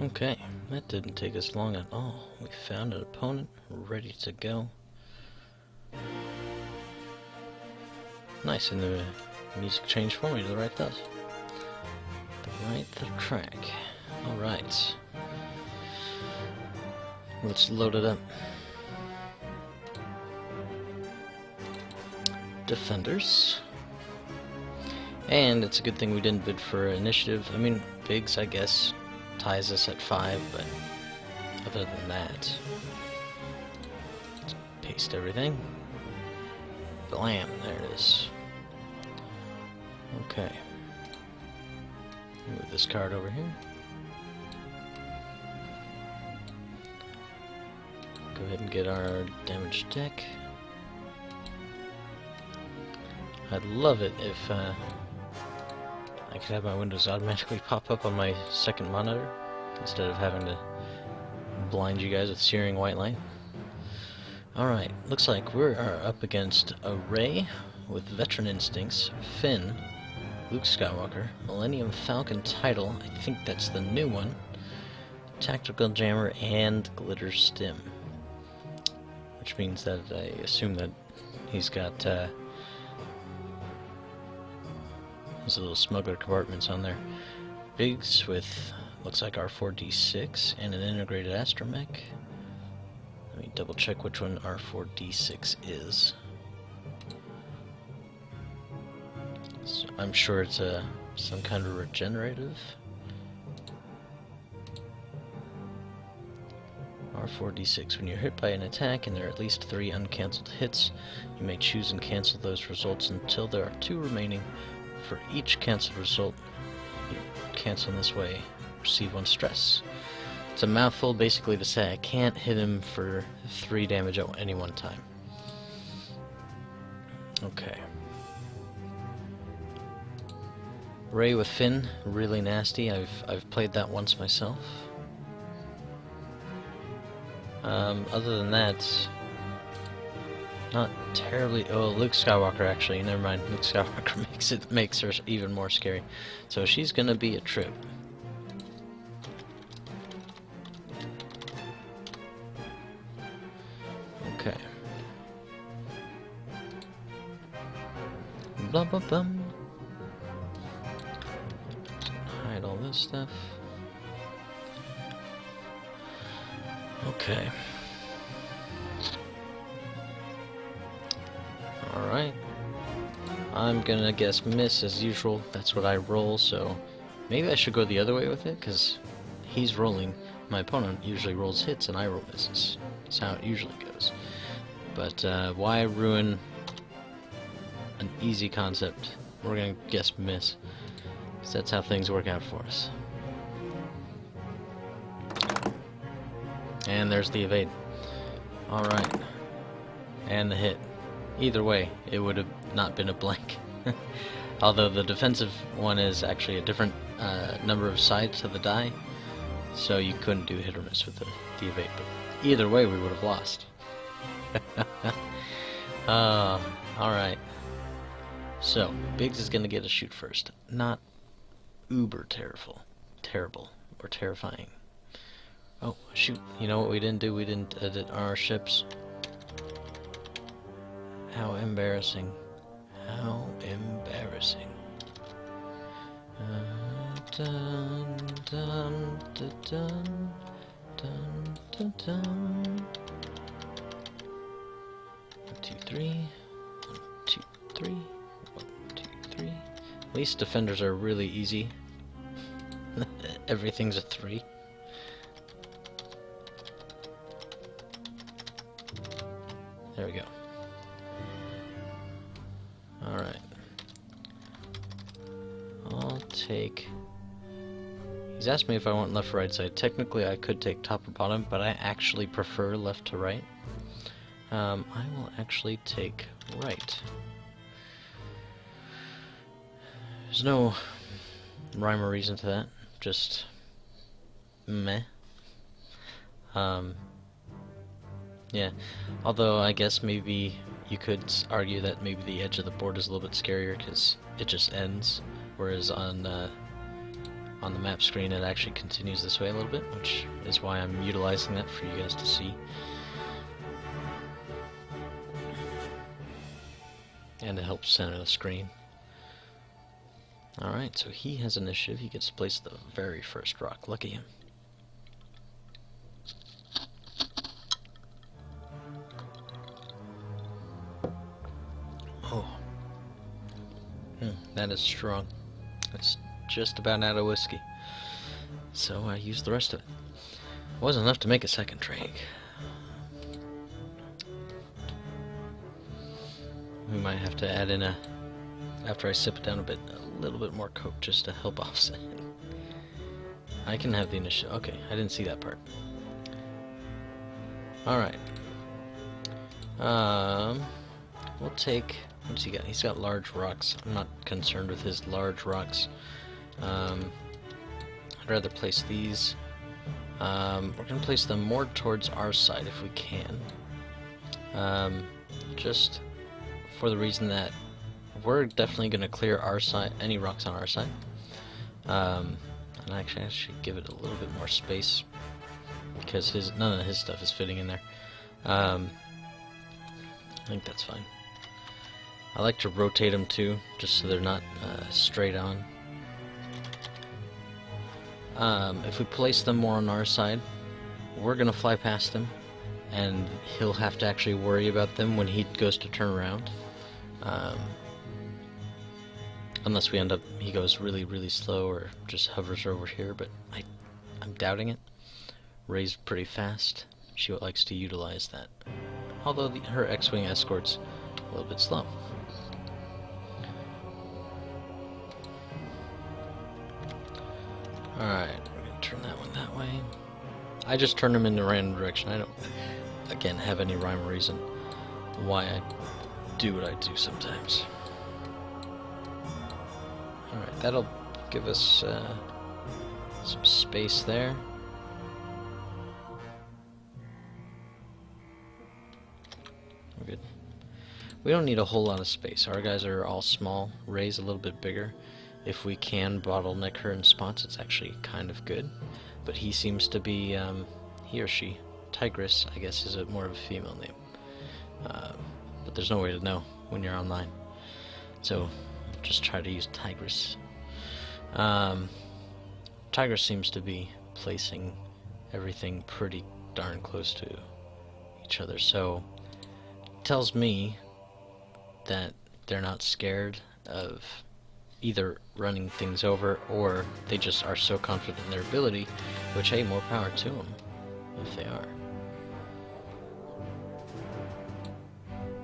Okay, that didn't take us long at all. We found an opponent ready to go. Nice, and the music changed for me to the right does. The track. Alright. Let's load it up. Defenders. And it's a good thing we didn't bid for initiative. I mean, Biggs, I guess, ties us at 5, but other than that, let's paste everything. Blam, there it is. Okay. Move this card over here. Go ahead and get our damage deck. I'd love it if I could have my windows automatically pop up on my second monitor instead of having to blind you guys with searing white light. Alright, looks like we are up against a Rey with Veteran Instincts, Finn, Luke Skywalker, Millenium Falcon title, I think that's the new one, Tactical Jammer, and Glitterstim. Which means that I assume that he's got his little smuggler compartments on there. Biggs with, looks like R4D6 and an integrated Astromech. Let me double check which one R4D6 is. So I'm sure it's some kind of regenerative. R4D6. When you're hit by an attack and there are at least 3 uncancelled hits, you may choose and cancel those results until there are 2 remaining. For each cancelled result you cancel in this way, receive 1 stress. It's a mouthful basically to say I can't hit him for 3 damage at any one time. Okay. Rey with Finn, really nasty. I've played that once myself. Other than that, not terribly. Oh, Luke Skywalker actually. Never mind. Luke Skywalker makes her even more scary. So she's gonna be a trip. Okay. Blah blah blah. Hide all this stuff. Okay. Alright. I'm gonna guess miss as usual. That's what I roll, so maybe I should go the other way with it, because he's rolling. My opponent usually rolls hits and I roll misses. That's how it usually goes. But why ruin an easy concept? We're gonna guess miss, because that's how things work out for us. And there's the evade. Alright. And the hit. Either way, it would have not been a blank. Although the defensive one is actually a different number of sides to the die, so you couldn't do hit or miss with the evade. But either way, we would have lost. Alright. So, Biggs is going to get a shoot first. Not uber terrible or terrifying. Oh, shoot. You know what we didn't do? We didn't edit our ships. How embarrassing. How embarrassing. Dun, dun, dun, dun, dun, dun, dun. 1, 2, 3. 1, 2, 3. 1, 2, 3. At least defenders are really easy. Everything's a 3. There we go. Alright. I'll take... He's asked me if I want left or right side. Technically I could take top or bottom, but I actually prefer left to right. I will actually take right. There's no rhyme or reason to that. Just... meh. Yeah, although I guess maybe you could argue that maybe the edge of the board is a little bit scarier because it just ends, whereas on on the map screen it actually continues this way a little bit, which is why I'm utilizing that for you guys to see. And it helps center the screen. Alright, so he has initiative. He gets to place the very first rock. Lucky him. Oh. That is strong. That's just about out of whiskey. So I used the rest of it. It wasn't enough to make a second drink. We might have to add in after I sip it down a little bit more Coke just to help offset. I can have the initiative. Okay, I didn't see that part. Alright. We'll take... What's he got? He's got large rocks. I'm not concerned with his large rocks. I'd rather place these. We're going to place them more towards our side if we can. Just for the reason that we're definitely going to clear our side, any rocks on our side. And actually I should give it a little bit more space because none of his stuff is fitting in there. I think that's fine. I like to rotate them too, just so they're not straight on. If we place them more on our side, we're going to fly past him, and he'll have to actually worry about them when he goes to turn around. Unless he goes really, really slow or just hovers over here, but I'm doubting it. Ray's pretty fast. She likes to utilize that. Although her X-Wing escort's a little bit slow. Alright, we're going to turn that one that way. I just turn them in a random direction. I don't, again, have any rhyme or reason why I do what I do sometimes. Alright, that'll give us some space there. We're good. We don't need a whole lot of space. Our guys are all small. Ray's a little bit bigger. If we can bottleneck her in spots, it's actually kind of good. But he seems to be, he or she, Tigris, I guess, is more of a female name. But there's no way to know when you're online. So, just try to use Tigris. Tigris seems to be placing everything pretty darn close to each other. So, it tells me that they're not scared of either running things over, or they just are so confident in their ability, which, hey, more power to them, if they are.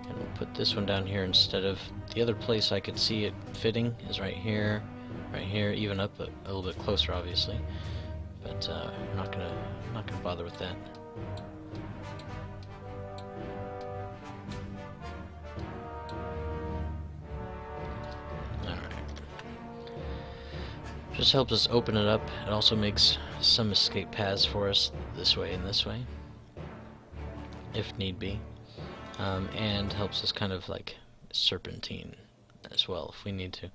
And we'll put this one down here instead of the other place I could see it fitting is right here, even up a little bit closer, obviously. But I'm not gonna bother with that. Just helps us open it up. It also makes some escape paths for us this way and this way, if need be, and helps us kind of like serpentine as well if we need to.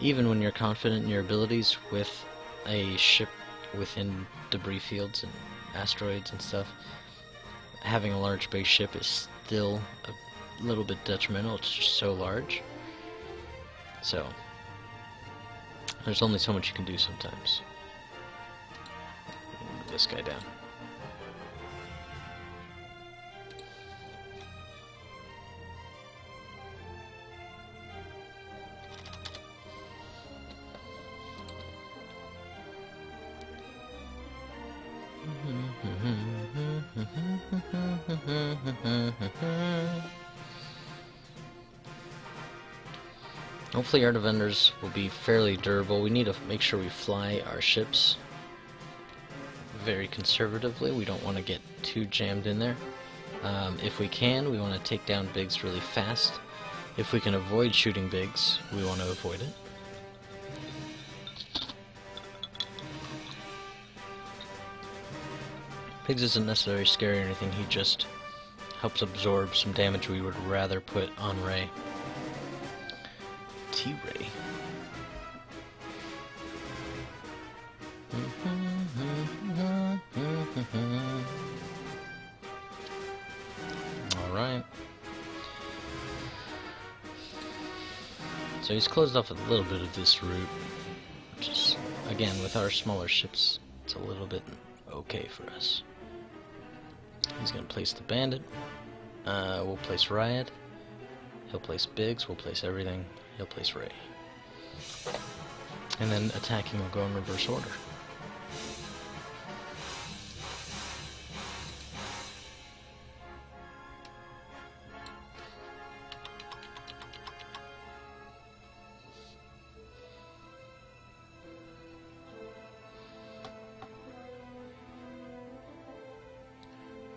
Even when you're confident in your abilities with a ship within debris fields and asteroids and stuff, having a large base ship is still a little bit detrimental. It's just so large. So, there's only so much you can do sometimes. Move this guy down. Hopefully our defenders will be fairly durable. We need to make sure we fly our ships very conservatively. We don't want to get too jammed in there. If we can, we want to take down bigs really fast. If we can avoid shooting bigs, we want to avoid it. Pigs isn't necessarily scary or anything, he just helps absorb some damage we would rather put on Ray. T-Ray. Alright. So he's closed off a little bit of this route, which is, again, with our smaller ships, it's a little bit okay for us. He's going to place the Bandit. We'll place Ryad. He'll place Biggs. We'll place everything. He'll place Ray. And then attacking will go in reverse order.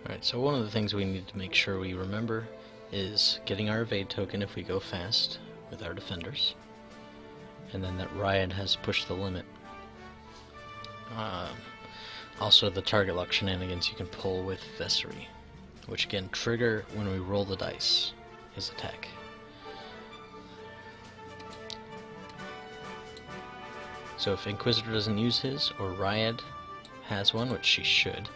Alright, so one of the things we need to make sure we remember is getting our evade token if we go fast with our defenders, and then that Ryad has pushed the limit. Also the target lock shenanigans you can pull with Vessery, which again trigger when we roll the dice, his attack. So if Inquisitor doesn't use his, or Ryad has one, which she should.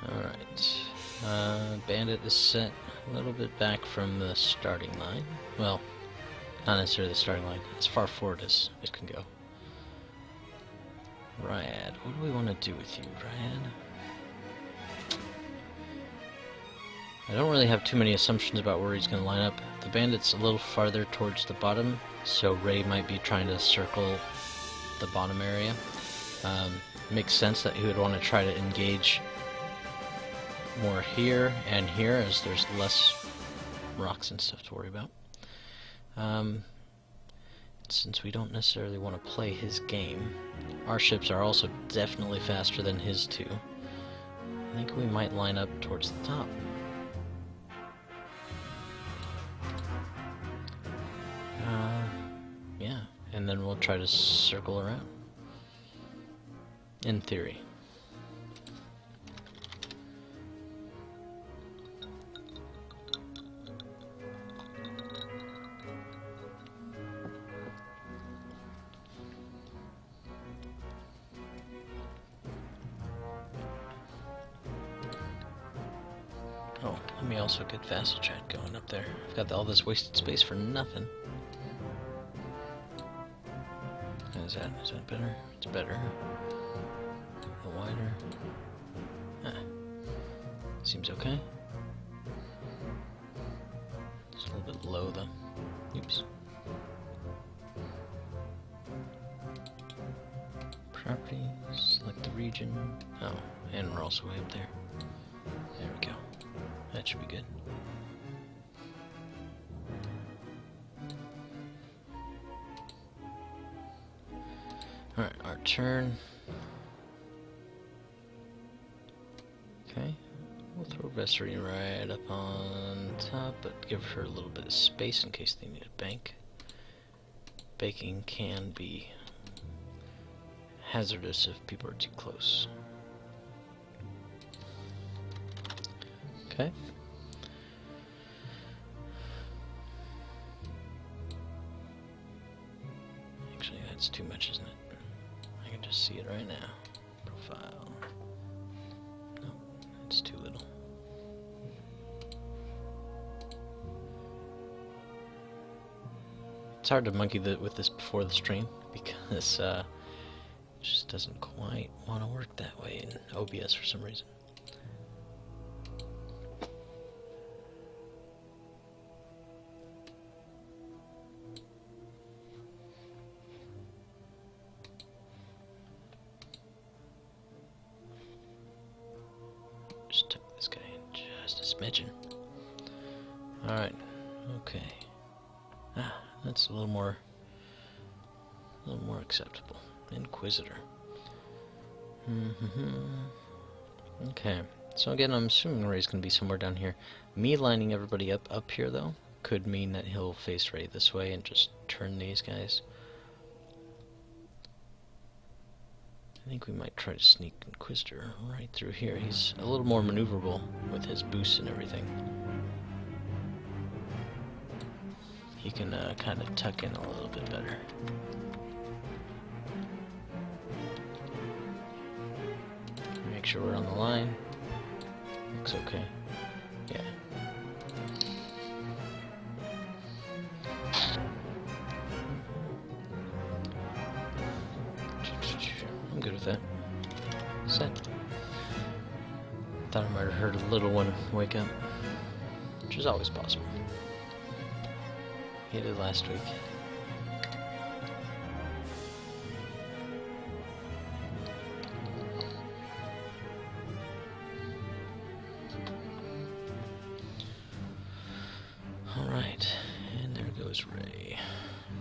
Alright, Bandit is set a little bit back from the starting line. Well, not necessarily the starting line, as far forward as it can go. Ryad, what do we want to do with you, Ryad? I don't really have too many assumptions about where he's going to line up. The Bandit's a little farther towards the bottom, so Ray might be trying to circle the bottom area. Makes sense that he would want to try to engage more here and here, as there's less rocks and stuff to worry about. Since we don't necessarily want to play his game, our ships are also definitely faster than his two. I think we might line up towards the top. Yeah, and then we'll try to circle around. In theory. Oh, let me also get Vassal Chat going up there. I've got all this wasted space for nothing. Is that better? It's better. A little wider. Seems okay. It's a little bit low though. Oops. Properties, select the region. Oh, and we're also way up there. There we go. That should be good. Alright, our turn. Okay, we'll throw Vessery right up on top, but give her a little bit of space in case they need a bank. Baking can be hazardous if people are too close. Okay. Actually, that's too much, isn't it? I can just see it right now. Profile. No, it's too little. It's hard to monkey with this before the stream because it just doesn't quite want to work that way in OBS for some reason. Just tuck this guy in just a smidgen. Alright, okay. That's a little more acceptable. Inquisitor. Okay, so again, I'm assuming Ray's gonna be somewhere down here. Me lining everybody up here, though, could mean that he'll face Ray this way and just turn these guys. I think we might try to sneak Inquisitor right through here. He's a little more maneuverable with his boosts and everything. he can kind of tuck in a little bit better. Make sure we're on the line. Looks okay. Yeah. I'm good with that. Set. Thought I might have heard a little one wake up, which is always possible. He did last week. Alright, and there goes Ray.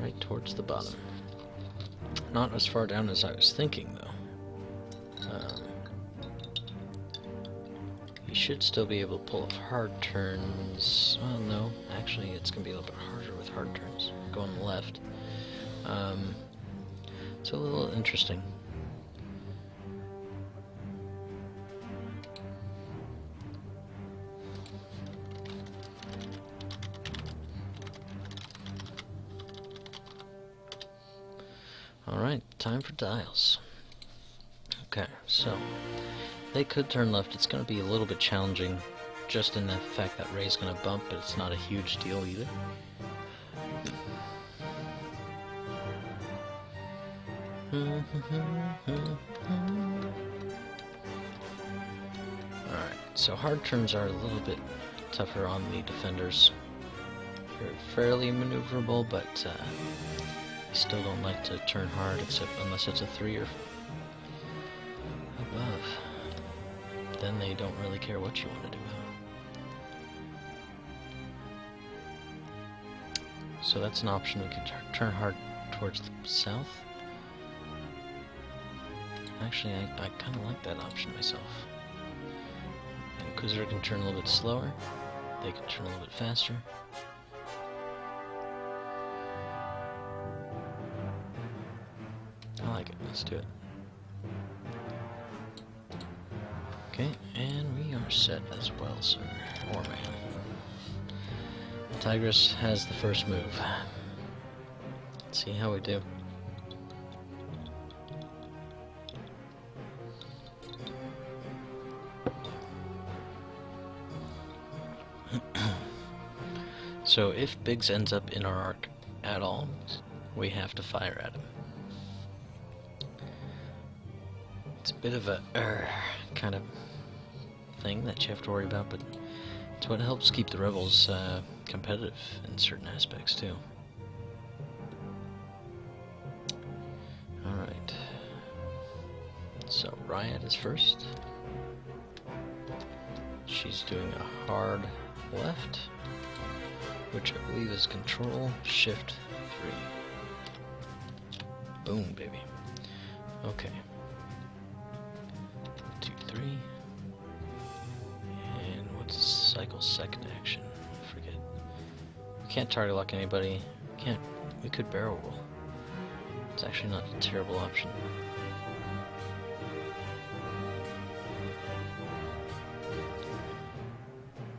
Right towards the bottom. Not as far down as I was thinking, though. He should still be able to pull off hard turns. Well, no. Actually, it's going to be a little bit harder with hard turns. Going left. It's a little interesting. Alright, time for dials. Okay, so they could turn left. It's going to be a little bit challenging just in the fact that Ray's going to bump, but it's not a huge deal either. Alright, so hard turns are a little bit tougher on the defenders. They're fairly maneuverable, but I still don't like to turn hard, except unless it's a 3 or above. Then they don't really care what you want to do. So that's an option. We could turn hard towards the south. Actually, I kind of like that option myself. Inquisitor can turn a little bit slower. They can turn a little bit faster. I like it. Let's do it. Okay, and we are set as well, sir. Or ma'am. Tigris has the first move. Let's see how we do. So if Biggs ends up in our arc at all, we have to fire at him. It's a bit of a kind of thing that you have to worry about, but it's what helps keep the rebels competitive in certain aspects too. Alright. So Ryad is first. She's doing a hard left, which I believe is Control Shift 3. Boom, baby. Okay. 2, 3. And what's cycle second action? I forget. We can't target lock anybody. We could barrel roll. It's actually not a terrible option.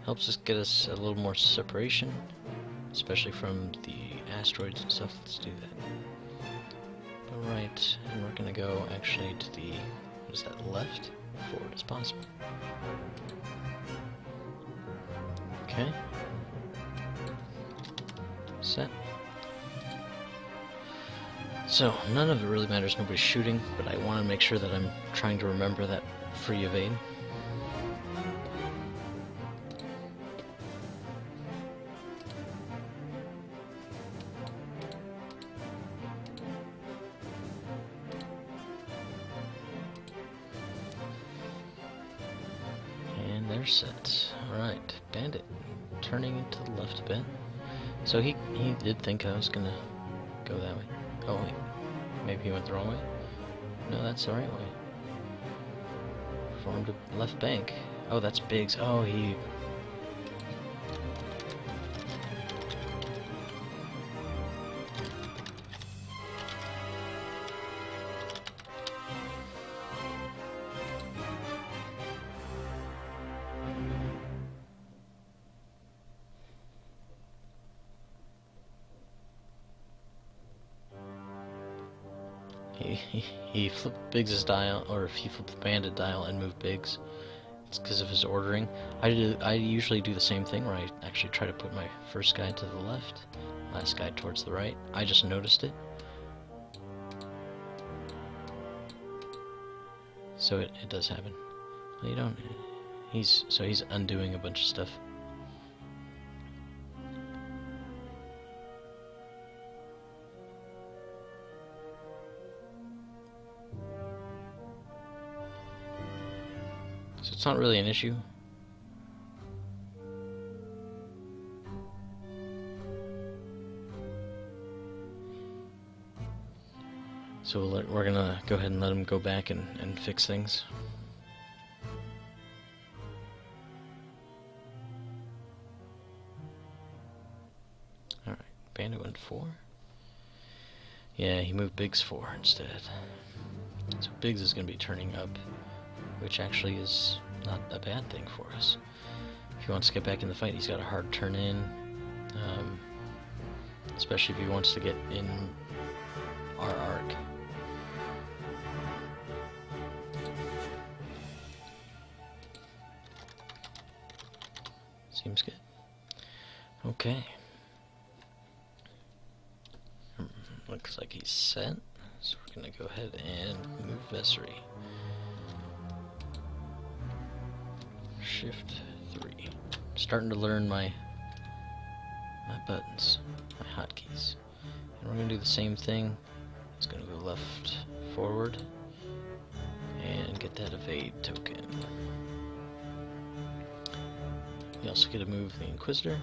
Helps us get us a little more separation, especially from the asteroids and stuff. Let's do that. Alright, and we're gonna go actually to the, what is that, left? Forward as possible. Okay. Set. So, none of it really matters, nobody's shooting, but I want to make sure that I'm trying to remember that free evade. They're set. Alright, Bandit turning into the left a bit. So he did think I was gonna go that way. Oh wait, maybe he went the wrong way? No, that's the right way. Formed a left bank. Oh, that's Biggs. Oh, he... He flipped Biggs' dial, or if he flipped the Bandit dial and moved Biggs, it's because of his ordering. I usually do the same thing, where I actually try to put my first guy to the left, last guy towards the right. I just noticed it. So it does happen. Well, you don't... He's undoing a bunch of stuff. So it's not really an issue. So we're gonna go ahead and let him go back and fix things. Alright, Bandit went 4. Yeah, he moved Biggs 4 instead. So Biggs is gonna be turning up, which actually is not a bad thing for us. If he wants to get back in the fight, he's got a hard turn in, especially if he wants to get in our arc. Seems good. Okay. Looks like he's set, so we're gonna go ahead and move Vessery. Shift 3. Starting to learn my buttons, my hotkeys. And we're going to do the same thing. It's going to go left, forward, and get that evade token. You also get to move the Inquisitor,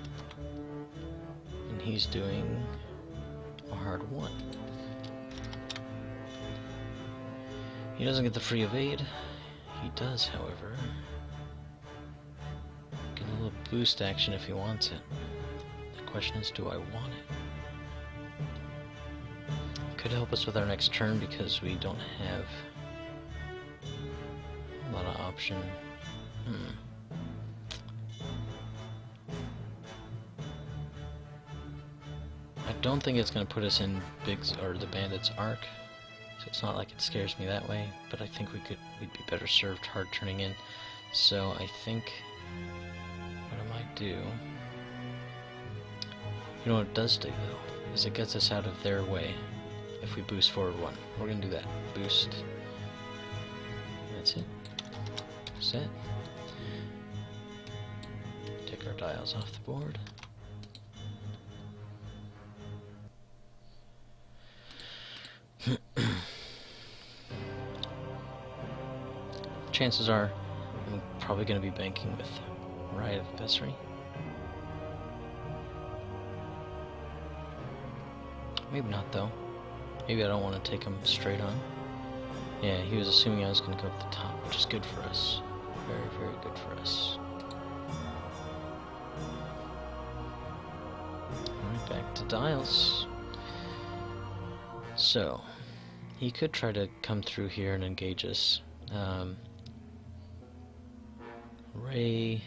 and he's doing a hard 1. He doesn't get the free evade. He does, however, get a little boost action if he wants it. The question is, do I want it? Could help us with our next turn because we don't have a lot of option. I don't think it's going to put us in Biggs or the Bandit's arc, so it's not like it scares me that way, but I think we'd be better served hard turning in. So I think what I might do, you know what it does do though, is it gets us out of their way if we boost forward 1. We're going to do that. Boost. That's it. Set. Take our dials off the board. Chances are I'm probably going to be banking with Ryad of Vessery. Maybe not though. Maybe I don't want to take him straight on. Yeah, he was assuming I was going to go at the top, which is good for us. Very, very good for us. Alright, back to dials. So, he could try to come through here and engage us. Ray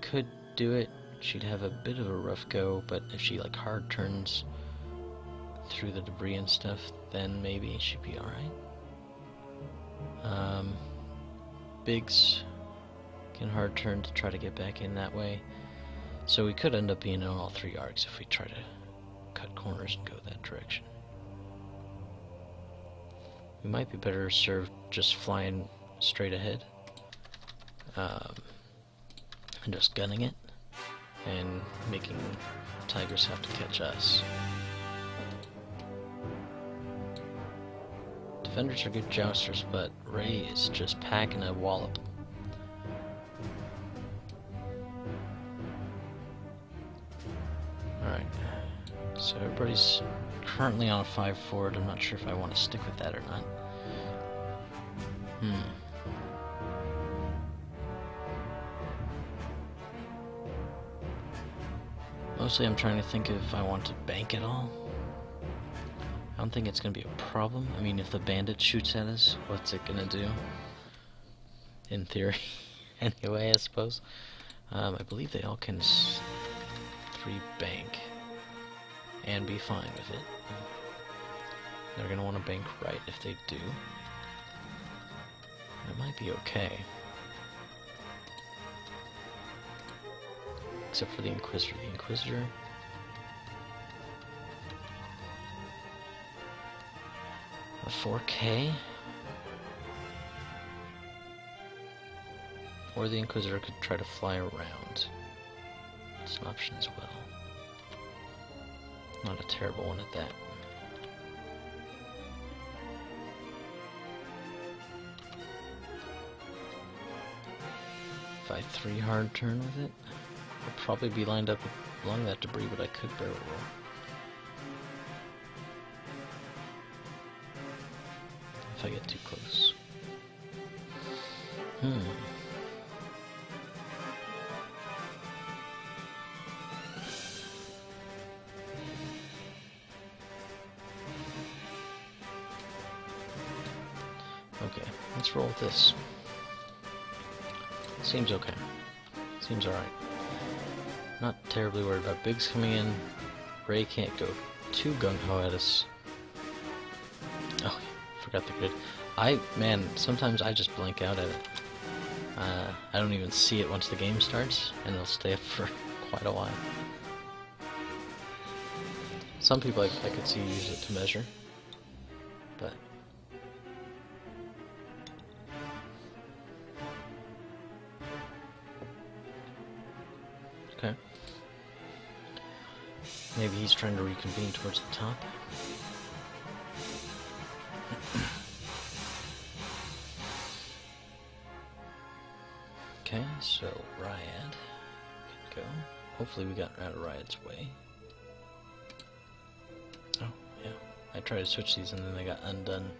could do it. She'd have a bit of a rough go, but if she like hard turns through the debris and stuff, then maybe she'd be alright. Biggs can hard turn to try to get back in that way. So we could end up being on all 3 arcs if we try to cut corners and go that direction. We might be better served just flying straight ahead. And just gunning it and making Tigris have to catch us. Defenders are good jousters, but Ray is just packing a wallop. Alright, so everybody's currently on a 5 forward. I'm not sure if I want to stick with that or not. Mostly I'm trying to think if I want to bank at all. I don't think it's going to be a problem. I mean, if the Bandit shoots at us, what's it going to do? In theory. Anyway, I suppose. I believe they all can 3 bank and be fine with it. They're going to want to bank right if they do. It might be okay. Except for the Inquisitor. The Inquisitor... a 4K? Or the Inquisitor could try to fly around. It's an option as well. Not a terrible one at that. If I 3 hard turn with it, I'll probably be lined up along that debris, but I could barrel roll. If I get too close. Okay, let's roll with this. Seems okay. Seems alright. Not terribly worried about Biggs coming in. Ray can't go too gung-ho at us. Oh, forgot the grid. Man, sometimes I just blank out at it. I don't even see it once the game starts, and it'll stay up for quite a while. Some people I could see use it to measure, but... Okay. Maybe he's trying to reconvene towards the top. Okay, so Ryad can go. Hopefully we got out of Ryad's way. Oh, yeah. I tried to switch these and then they got undone.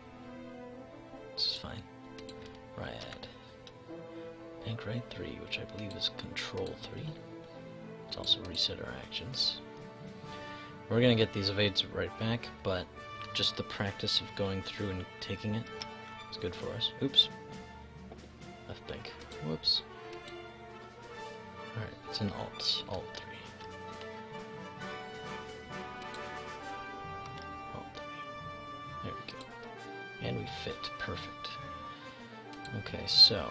This is fine. Ryad. Bank right 3, which I believe is control 3. Let's also reset our actions. We're gonna get these evades right back, but just the practice of going through and taking it is good for us. Oops. Left bank. Whoops. Alright, it's an alt 3. Alt 3. There we go. And we fit. Perfect. Okay, so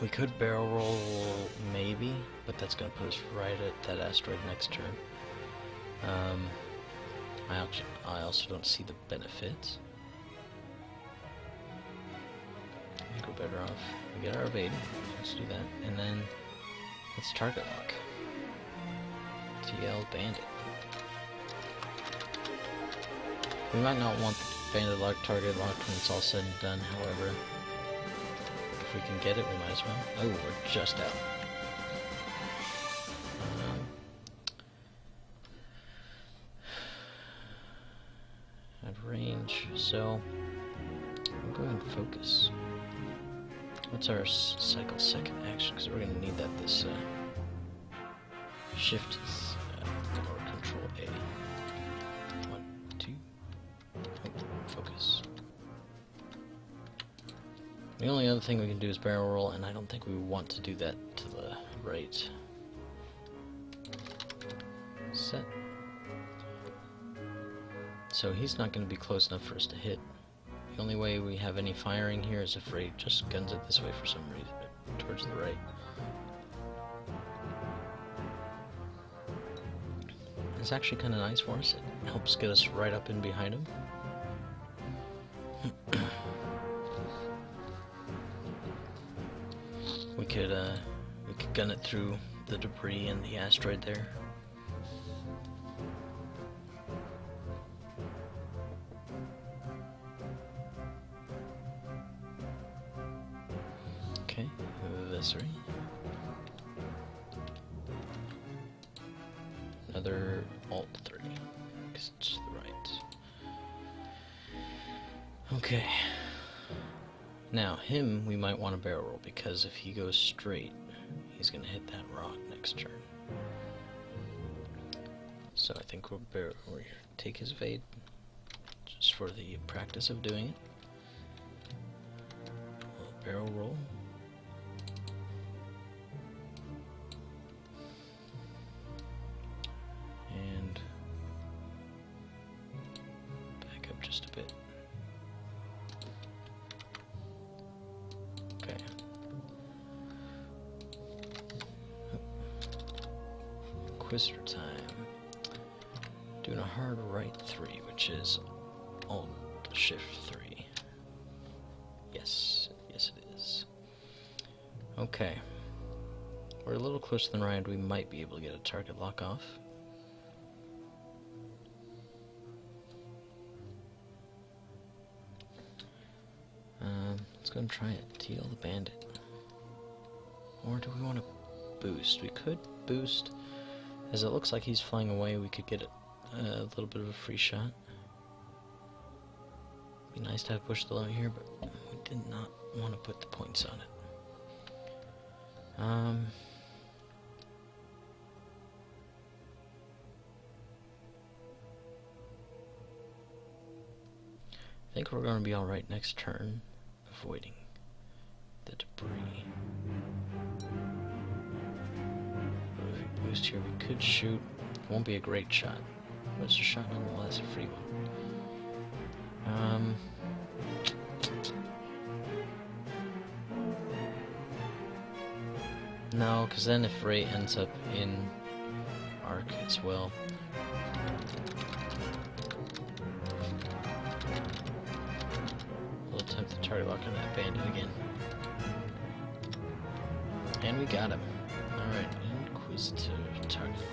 we could barrel roll maybe, but that's going to put us right at that asteroid next turn. I also don't see the benefits. I think we're better off. We get our evade. Let's do that. And then let's target lock. TL Bandit. We might not want the Bandit lock target locked when it's all said and done, however. If we can get it, we might as well. Oh, we're just out. At range, so we'll go ahead and focus. What's our cycle second action? Because we're going to need that this shift or control A. 1, 2. Oh, focus. The only other thing we can do is barrel roll, and I don't think we want to do that to the right. Set. So he's not going to be close enough for us to hit. The only way we have any firing here is if Ray just guns it this way for some reason, towards the right. It's actually kind of nice for us. It helps get us right up in behind him. We could gun it through the debris and the asteroid there. Okay, Vessery. Another alt 3, because it's to the right. Okay. Now, him we might want to barrel roll, because if he goes straight, he's going to hit that rock next turn. So I think we'll take his evade, just for the practice of doing it. We'll barrel roll. And back up just a bit. Okay. Inquisitor time. Doing a hard right 3, which is Alt Shift 3. Yes, yes it is. Okay. We're a little closer than Ryad. We might be able to get a target lock off. Let's go and try it. Teal the Bandit. Or do we want to boost? We could boost. As it looks like he's flying away, we could get a little bit of a free shot. Be nice to have pushed the low here, but we did not want to put the points on it. I think we're going to be alright next turn, avoiding the debris. But if we boost here, we could shoot. It won't be a great shot, but it's a shot nonetheless, a free one. No, because then if Ray ends up in arc as well, we'll attempt the target lock on that bandit again. And we got him. Alright, Inquisitor target lock.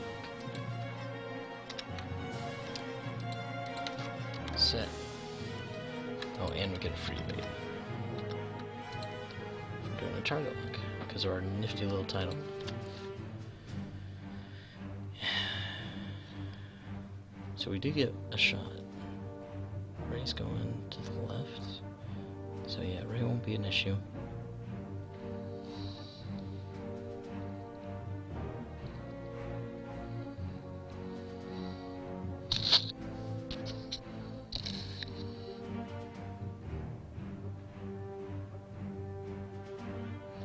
Set. Oh, and we get a free bait. We're doing a target lock because of our nifty little title. So we do get a shot. Ray's going to the left. So yeah, Ray won't be an issue.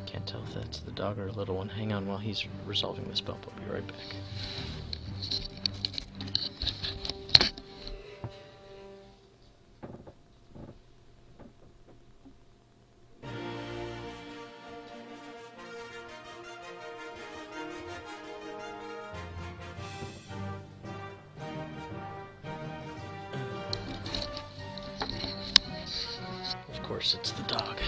Can't tell if that's the dog or a little one. Hang on while he's resolving this bump. I'll be right back. Of course, it's the dog.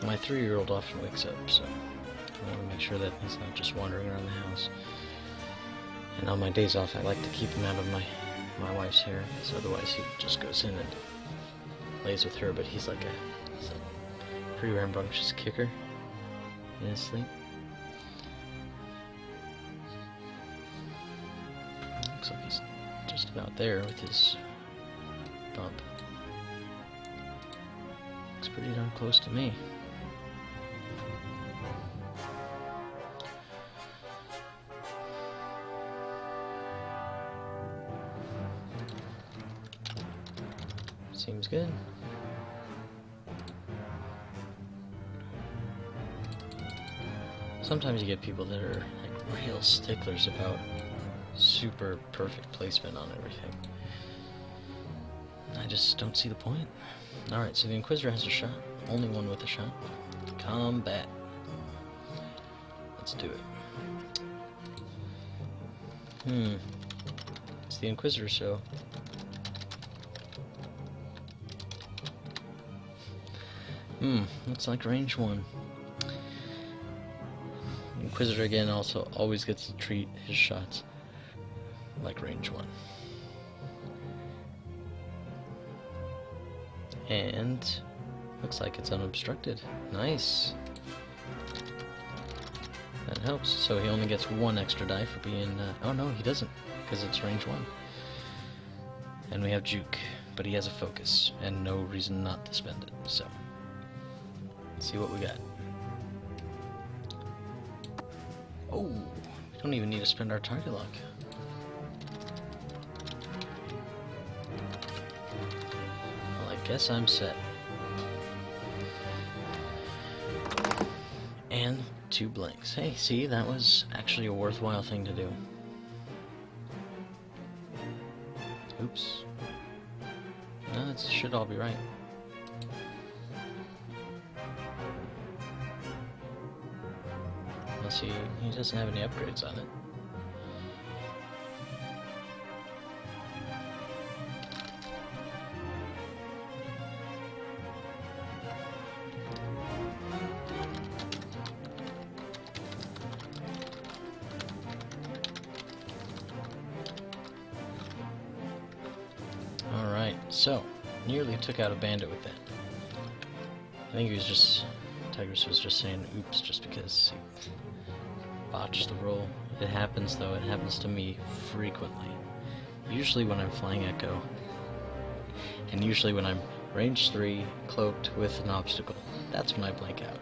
My 3-year-old often wakes up, so I want to make sure that he's not just wandering around the house. And on my days off, I like to keep him out of my wife's hair, so otherwise he just goes in and lays with her. But he's like a pretty rambunctious kicker in his sleep. Looks like he's just about there with his bump. Looks pretty darn close to me. Seems good. Sometimes you get people that are like real sticklers about super perfect placement on everything. I just don't see the point. Alright, so the Inquisitor has a shot. Only one with a shot. Combat. Let's do it. It's the Inquisitor, so... looks like range 1. Inquisitor again also always gets to treat his shots like range 1. And looks like it's unobstructed. Nice. That helps. So he only gets 1 extra die for being... oh no, he doesn't, because it's range 1. And we have Juke, but he has a focus, and no reason not to spend it, so... Let's see what we got. Oh, we don't even need to spend our target lock. Well, I guess I'm set. And 2 blanks. Hey, see, that was actually a worthwhile thing to do. Oops. No, that should all be right. Unless he doesn't have any upgrades on it. Alright, so, nearly took out a bandit with that. I think he was just... Tigris was just saying oops just because he botched the roll. It happens though, it happens to me frequently. Usually when I'm flying Echo, and usually when I'm range 3, cloaked with an obstacle. That's when I blank out.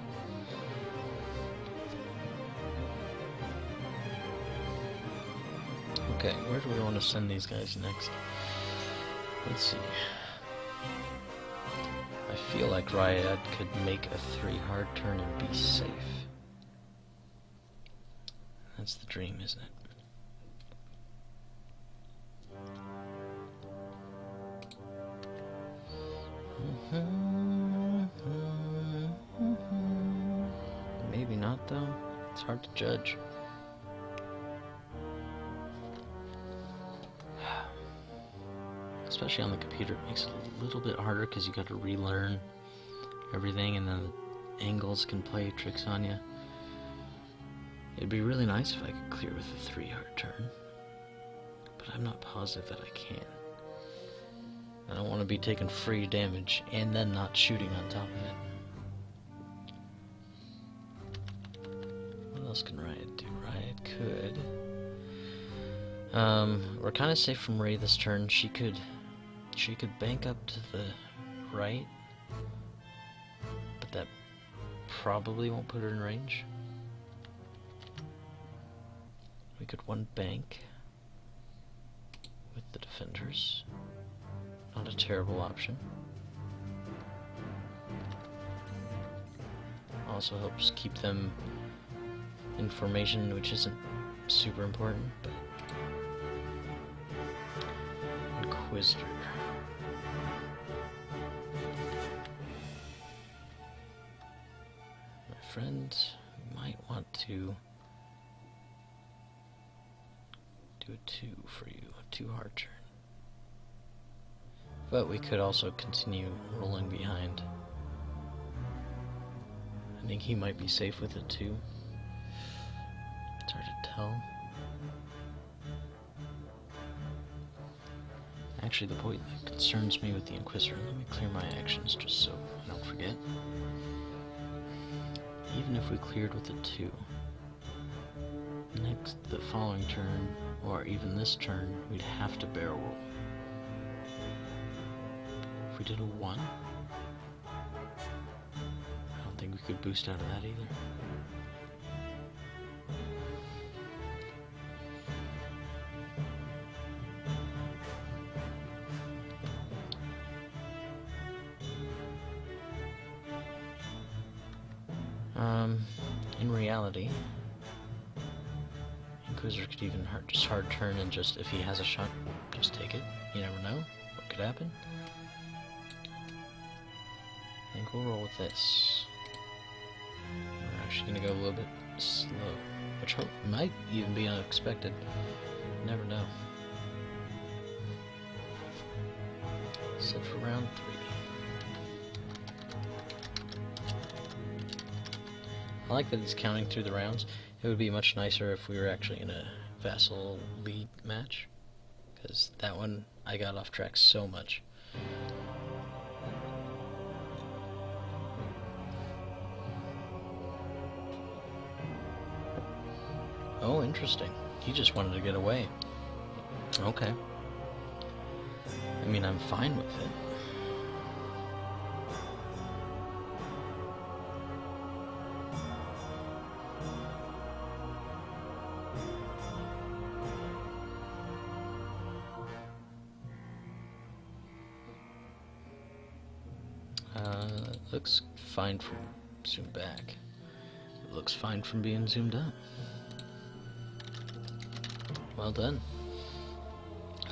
Okay, where do we want to send these guys next? Let's see. I feel like Ryad could make a 3 hard turn and be safe. That's the dream, isn't it? Maybe not, though. It's hard to judge. Especially on the computer, it makes it a little bit harder because you got to relearn everything, and then the angles can play tricks on you. It'd be really nice if I could clear with a 3 hard turn, but I'm not positive that I can. I don't want to be taking free damage and then not shooting on top of it. What else can Ryad do? Ryad could... we're kind of safe from Ray this turn. She could bank up to the right, but that probably won't put her in range. We could one bank with the defenders. Not a terrible option. Also helps keep them in formation, which isn't super important, but Inquisitor. My friend might want to do a 2 for you, a 2 hard turn. But we could also continue rolling behind. I think he might be safe with it too. It's hard to tell. Actually, the point that concerns me with the Inquisitor, let me clear my actions just so I don't forget. Even if we cleared with a 2, the following turn, or even this turn, we'd have to barrel roll. If we did a 1, I don't think we could boost out of that either. In reality, Inquisitor could even just hard turn and just, if he has a shot, just take it. You never know what could happen. I think we'll roll with this. We're actually going to go a little bit slow, which might even be unexpected. You never know. Set for round 3. I like that it's counting through the rounds. It would be much nicer if we were actually in a vassal lead match, because that one I got off track so much. Oh, interesting. He just wanted to get away. Okay. I mean, I'm fine with it. Looks fine from zoom back. It looks fine from being zoomed up. Well done.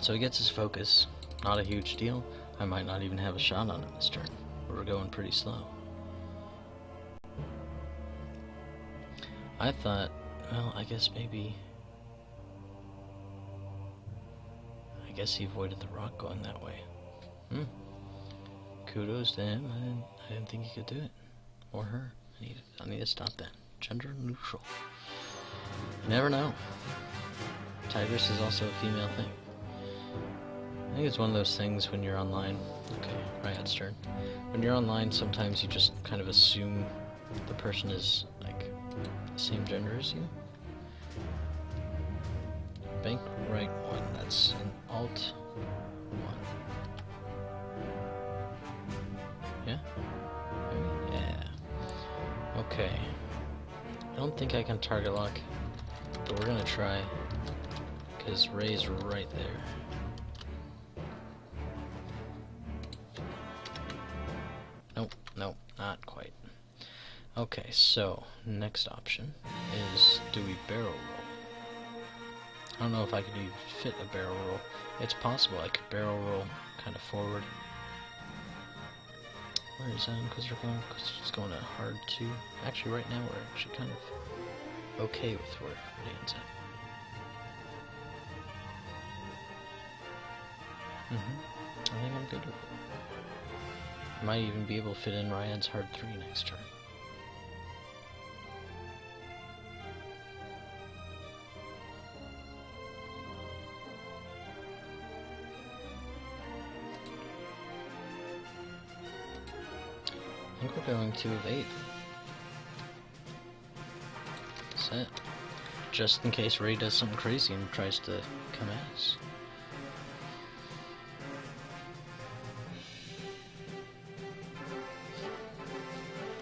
So he gets his focus. Not a huge deal. I might not even have a shot on it this turn. We're going pretty slow. I thought, well, I guess maybe... I guess he avoided the rock going that way. Kudos to him. I didn't think he could do it. Or her. I need to stop that. Gender neutral. You never know. Tigris is also a female thing. I think it's one of those things when you're online. Okay, Ryad's turn. When you're online, sometimes you just kind of assume the person is like the same gender as you. Bank right 1. That's an alt 1. Yeah? Maybe? Yeah. Okay. I don't think I can target lock, but we're gonna try, because Ray's right there. Nope, not quite. Okay, so next option is, do we barrel roll? I don't know if I could even fit a barrel roll. It's possible I could barrel roll kind of forward. Where is that Inquisitor going? Because it's going to hard 2. Actually, right now we're actually kind of okay with where it ends up. I think I'm good with it. Might even be able to fit in Ryad's hard 3 next turn. I think we're going 2 of 8. Set. Just in case Ray does something crazy and tries to come at us.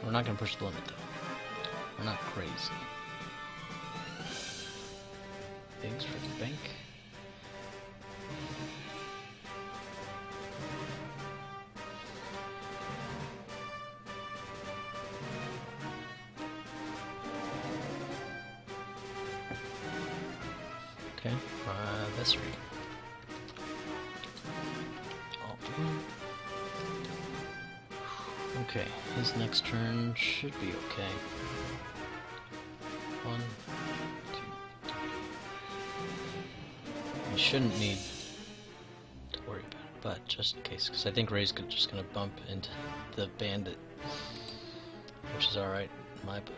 We're not going to push the limit, though. We're not crazy. Things for the bank. Okay, Vessery. Okay, his next turn should be okay. 1, 2, 3. We shouldn't need to worry about it, but just in case, because I think Ray's just going to bump into the Bandit, which is alright in my book.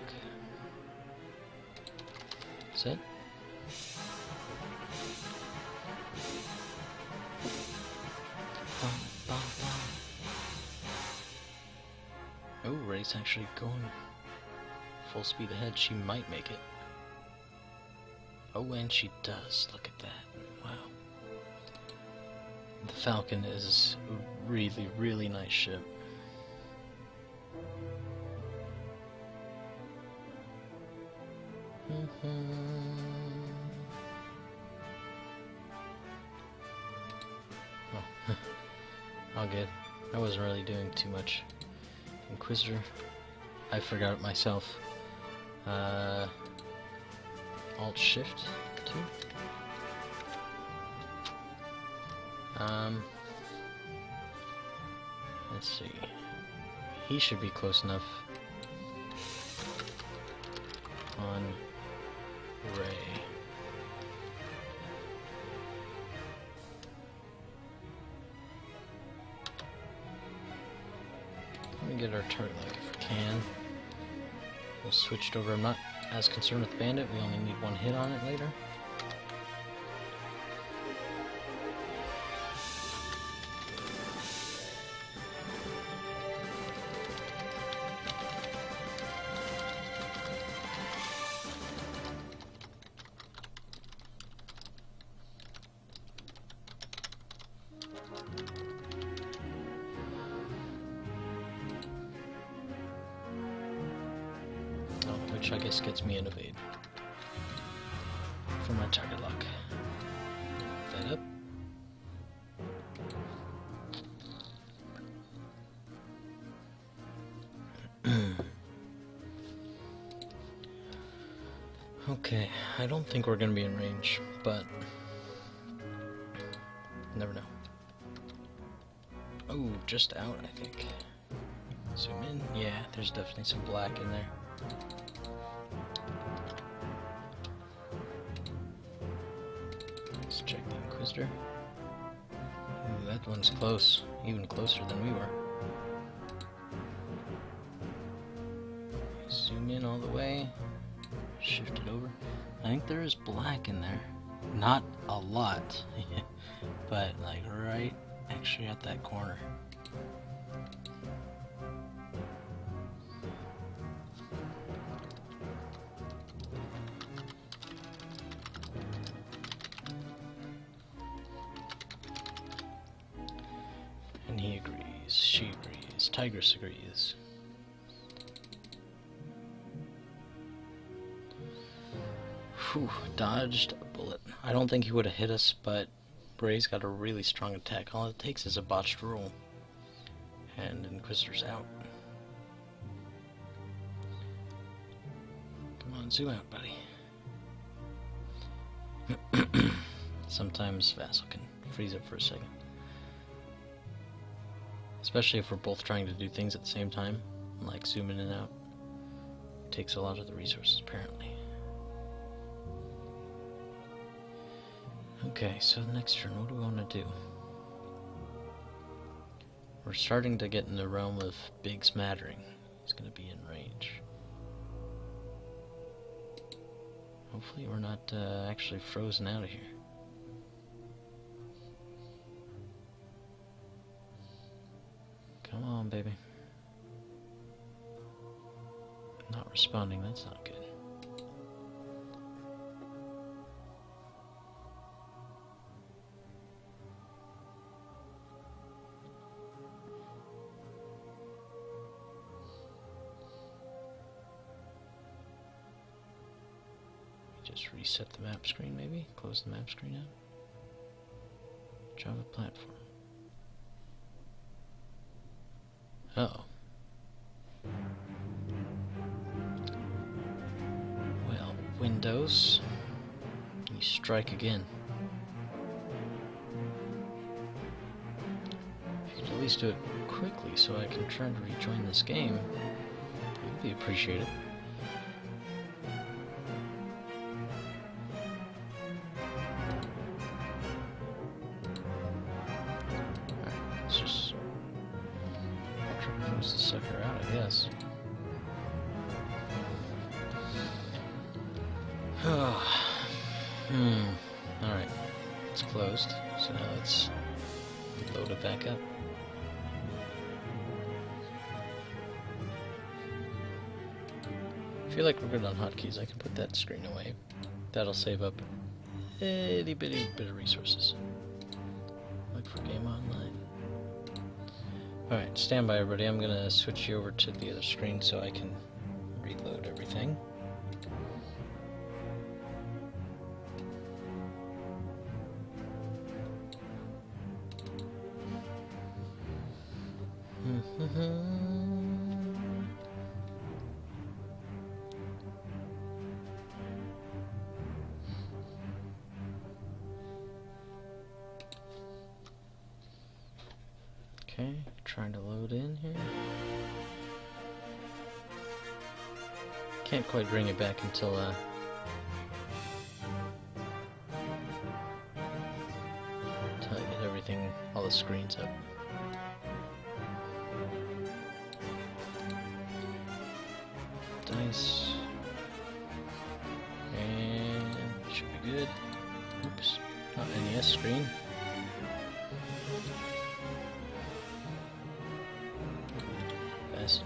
Set. Oh, Ray's actually going full speed ahead. She might make it. Oh, and she does. Look at that. Wow. The Falcon is a really, really nice ship. Oh, all good. I wasn't really doing too much. Inquisitor. I forgot it myself. Alt Shift 2. Let's see. He should be close enough on Ray. Let me get our turret lock if we can. We'll switch it over. I'm not as concerned with Bandit. We only need 1 hit on it later. Which I guess gets me an evade for my target lock. That up. Okay, I don't think we're gonna be in range, but never know. Oh, just out, I think. Zoom in. Yeah, there's definitely some black in there. Let's check the Inquisitor. Ooh, that one's close. Even closer than we were. Zoom in all the way. Shift it over. I think there is black in there. Not a lot. But like right actually at that corner. And he agrees, she agrees, Tigris agrees. Whew, dodged a bullet. I don't think he would have hit us, but Bray's got a really strong attack. All it takes is a botched roll. And Inquisitor's out. Come on, zoom out, buddy. Sometimes Vassal can freeze up for a second. Especially if we're both trying to do things at the same time, like zoom in and out. It takes a lot of the resources, apparently. Okay, so the next turn, what do we want to do? We're starting to get in the realm of big smattering. He's going to be in range. Hopefully we're not actually frozen out of here. Come on, baby. Not responding, that's not good. Just reset the map screen, maybe? Close the map screen out. Java platform. Uh-oh. Well, Windows. You strike again. If you could at least do it quickly so I can try to rejoin this game, it would be appreciated. Close the sucker out, I guess. Alright. It's closed. So now let's load it back up. I feel like we're good on hotkeys. I can put that screen away. That'll save up a itty bitty bit of resources. Look for game online. Alright, stand by everybody. I'm gonna switch you over to the other screen so I can reload everything. Okay, trying to load in here. Can't quite bring it back until I get everything, all the screens up. Dice. And should be good. Oops, not NES screen.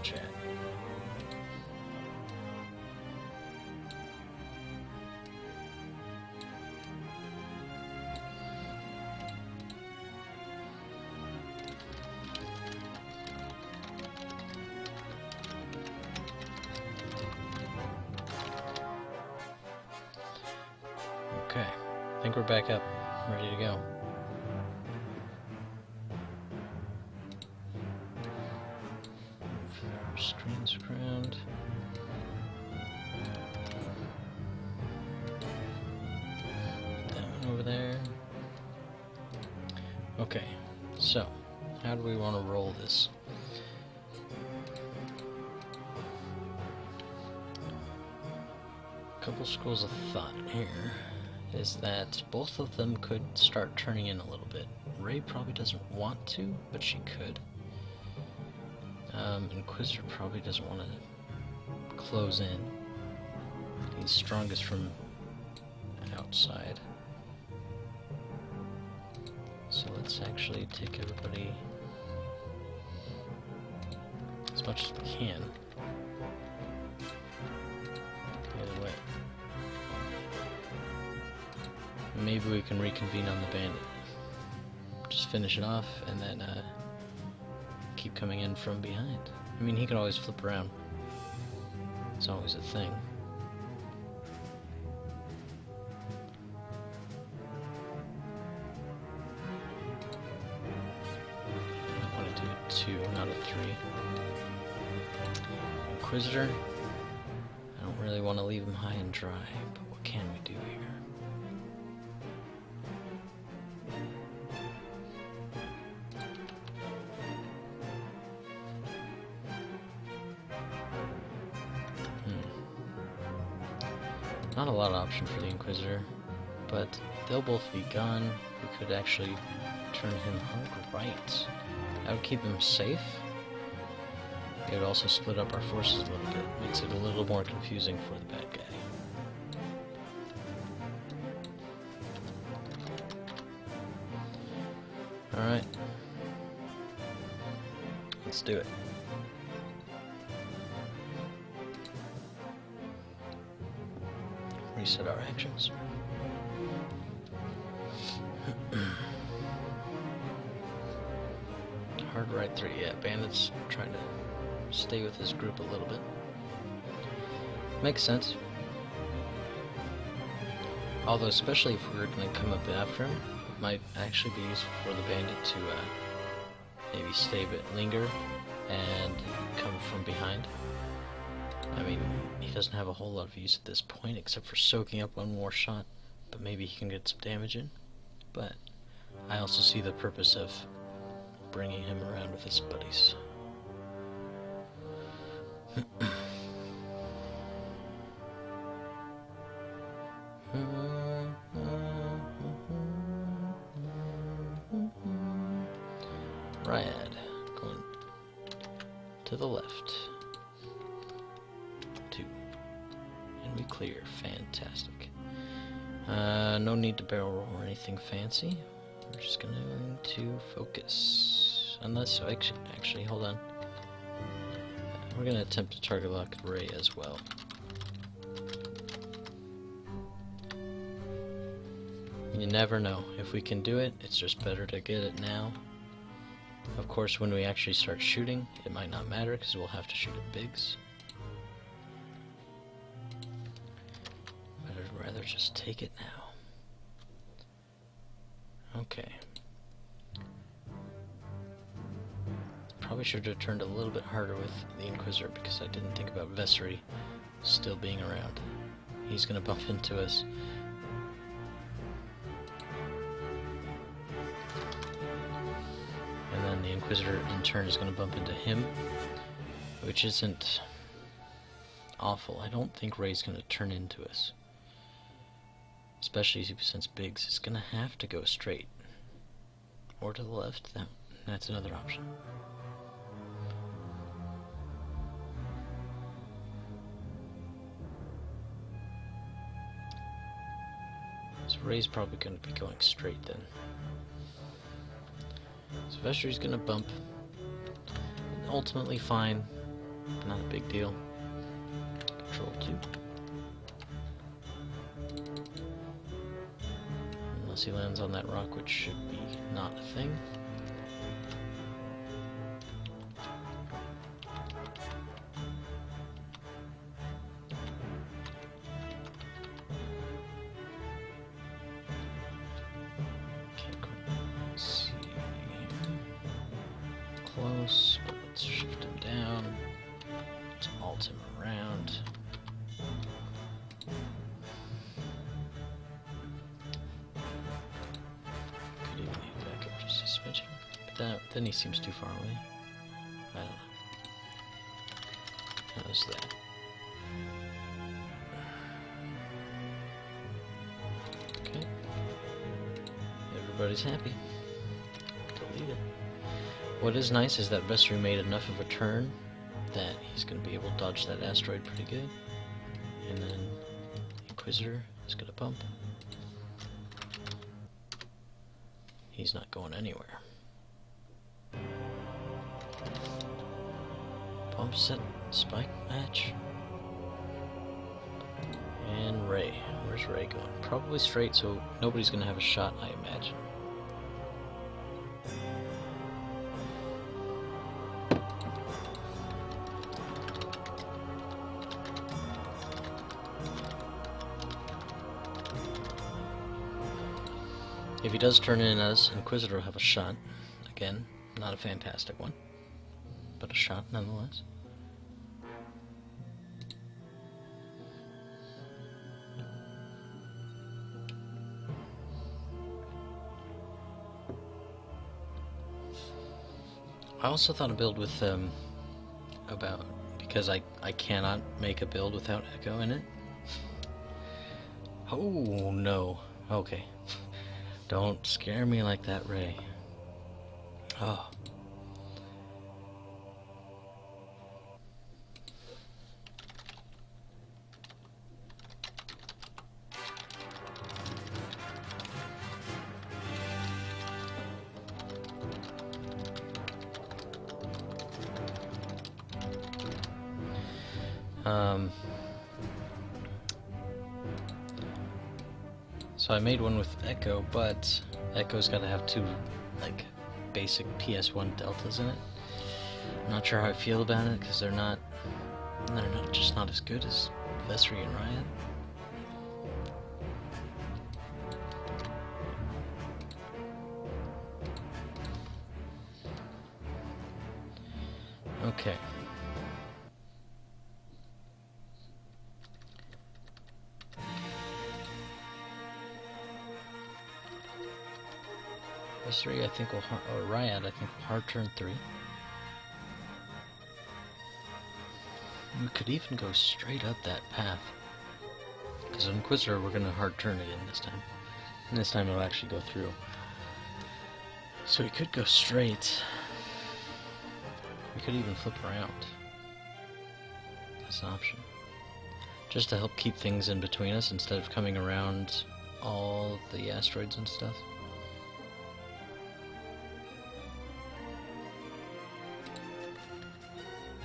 Chat. Okay, I think we're back up, ready to go. Screens around. That one over there. Okay, so How do we want to roll this? A couple schools of thought here is that both of them could start turning in a little bit. Ray probably doesn't want to, but she could. Inquisitor probably doesn't want to close in. He's strongest from outside. So let's actually take everybody as much as we can the other way. Maybe we can reconvene on the Bandit. Just finish it off and then keep coming in from behind. I mean, he can always flip around. It's always a thing. I want to do a 2, not a 3. Inquisitor. I don't really want to leave him high and dry, but what can we do here? Not a lot of option for the Inquisitor, but they'll both be gone. We could actually turn him hard right. That would keep him safe. It would also split up our forces a little bit. Makes it a little more confusing for the bad guy. Alright. Let's do it. Reset our actions. Hard right 3, yeah, Bandit's trying to stay with his group a little bit. Makes sense. Although, especially if we're going to come up after him, it might actually be useful for the Bandit to maybe stay a bit, linger, and come from behind. I mean, he doesn't have a whole lot of use at this point, except for soaking up one more shot, but maybe he can get some damage in. But I also see the purpose of bringing him around with his buddies. Ryad, going to the left. 2. And we clear. Fantastic. No need to barrel roll or anything fancy. We're just going to focus. Unless, actually, hold on. We're going to attempt to target lock Ray as well. You never know. If we can do it, it's just better to get it now. Of course, when we actually start shooting, it might not matter because we'll have to shoot at bigs. But I'd rather just take it now. Okay. Probably should have turned a little bit harder with the Inquisitor because I didn't think about Vessery still being around. He's gonna bump into us. And then the Inquisitor in turn is gonna bump into him, which isn't awful. I don't think Ray's gonna turn into us. Especially since Biggs is gonna have to go straight. Or to the left. That's another option. So Ray's probably going to be going straight then. So Vessery's going to bump. Ultimately fine. Not a big deal. Control 2. Unless he lands on that rock, which should be not a thing. Close, but let's shift him down. Let's alt him around. Could even leave back up just a smidgen. that, then he seems too far away. I don't know. How's that? Okay. Everybody's happy. Delete it. What is nice is that Vessery made enough of a turn that he's going to be able to dodge that asteroid pretty good. And then Inquisitor is going to bump. He's not going anywhere. Pump set, spike match. And Ray. Where's Ray going? Probably straight, so nobody's going to have a shot, I imagine. If he does turn in as Inquisitor, will have a shot. Again, not a fantastic one, but a shot nonetheless. I also thought a build with because I cannot make a build without Echo in it. Oh no. Okay. Don't scare me like that, Ray. Oh. So I made one with Echo, but Echo's got to have two, like, basic PS1 deltas in it. I'm not sure how I feel about it because they're just not as good as Vessery and Ryad. Okay. Vessery, I think, or Ryad, I think, will hard turn 3. We could even go straight up that path. Because Inquisitor, we're going to hard turn again this time. And this time it'll actually go through. So we could go straight. We could even flip around. That's an option. Just to help keep things in between us instead of coming around all the asteroids and stuff.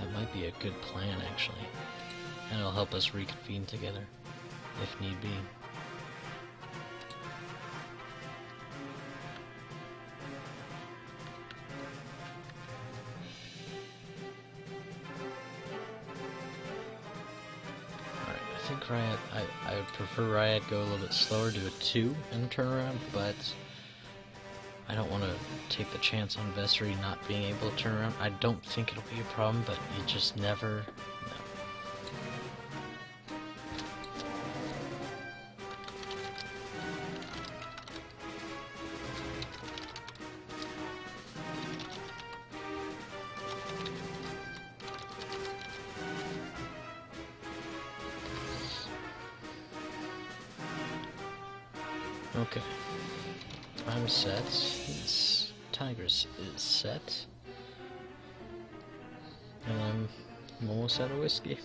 That might be a good plan, actually. And it'll help us reconvene together, if need be. Alright, I think Ryad, I would prefer Ryad go a little bit slower, do a 2 and turn around, but I don't want to take the chance on Vessery not being able to turn around. I don't think it'll be a problem, but you just never know. Okay. I'm set. Tigris is set. And I'm almost out of whiskey.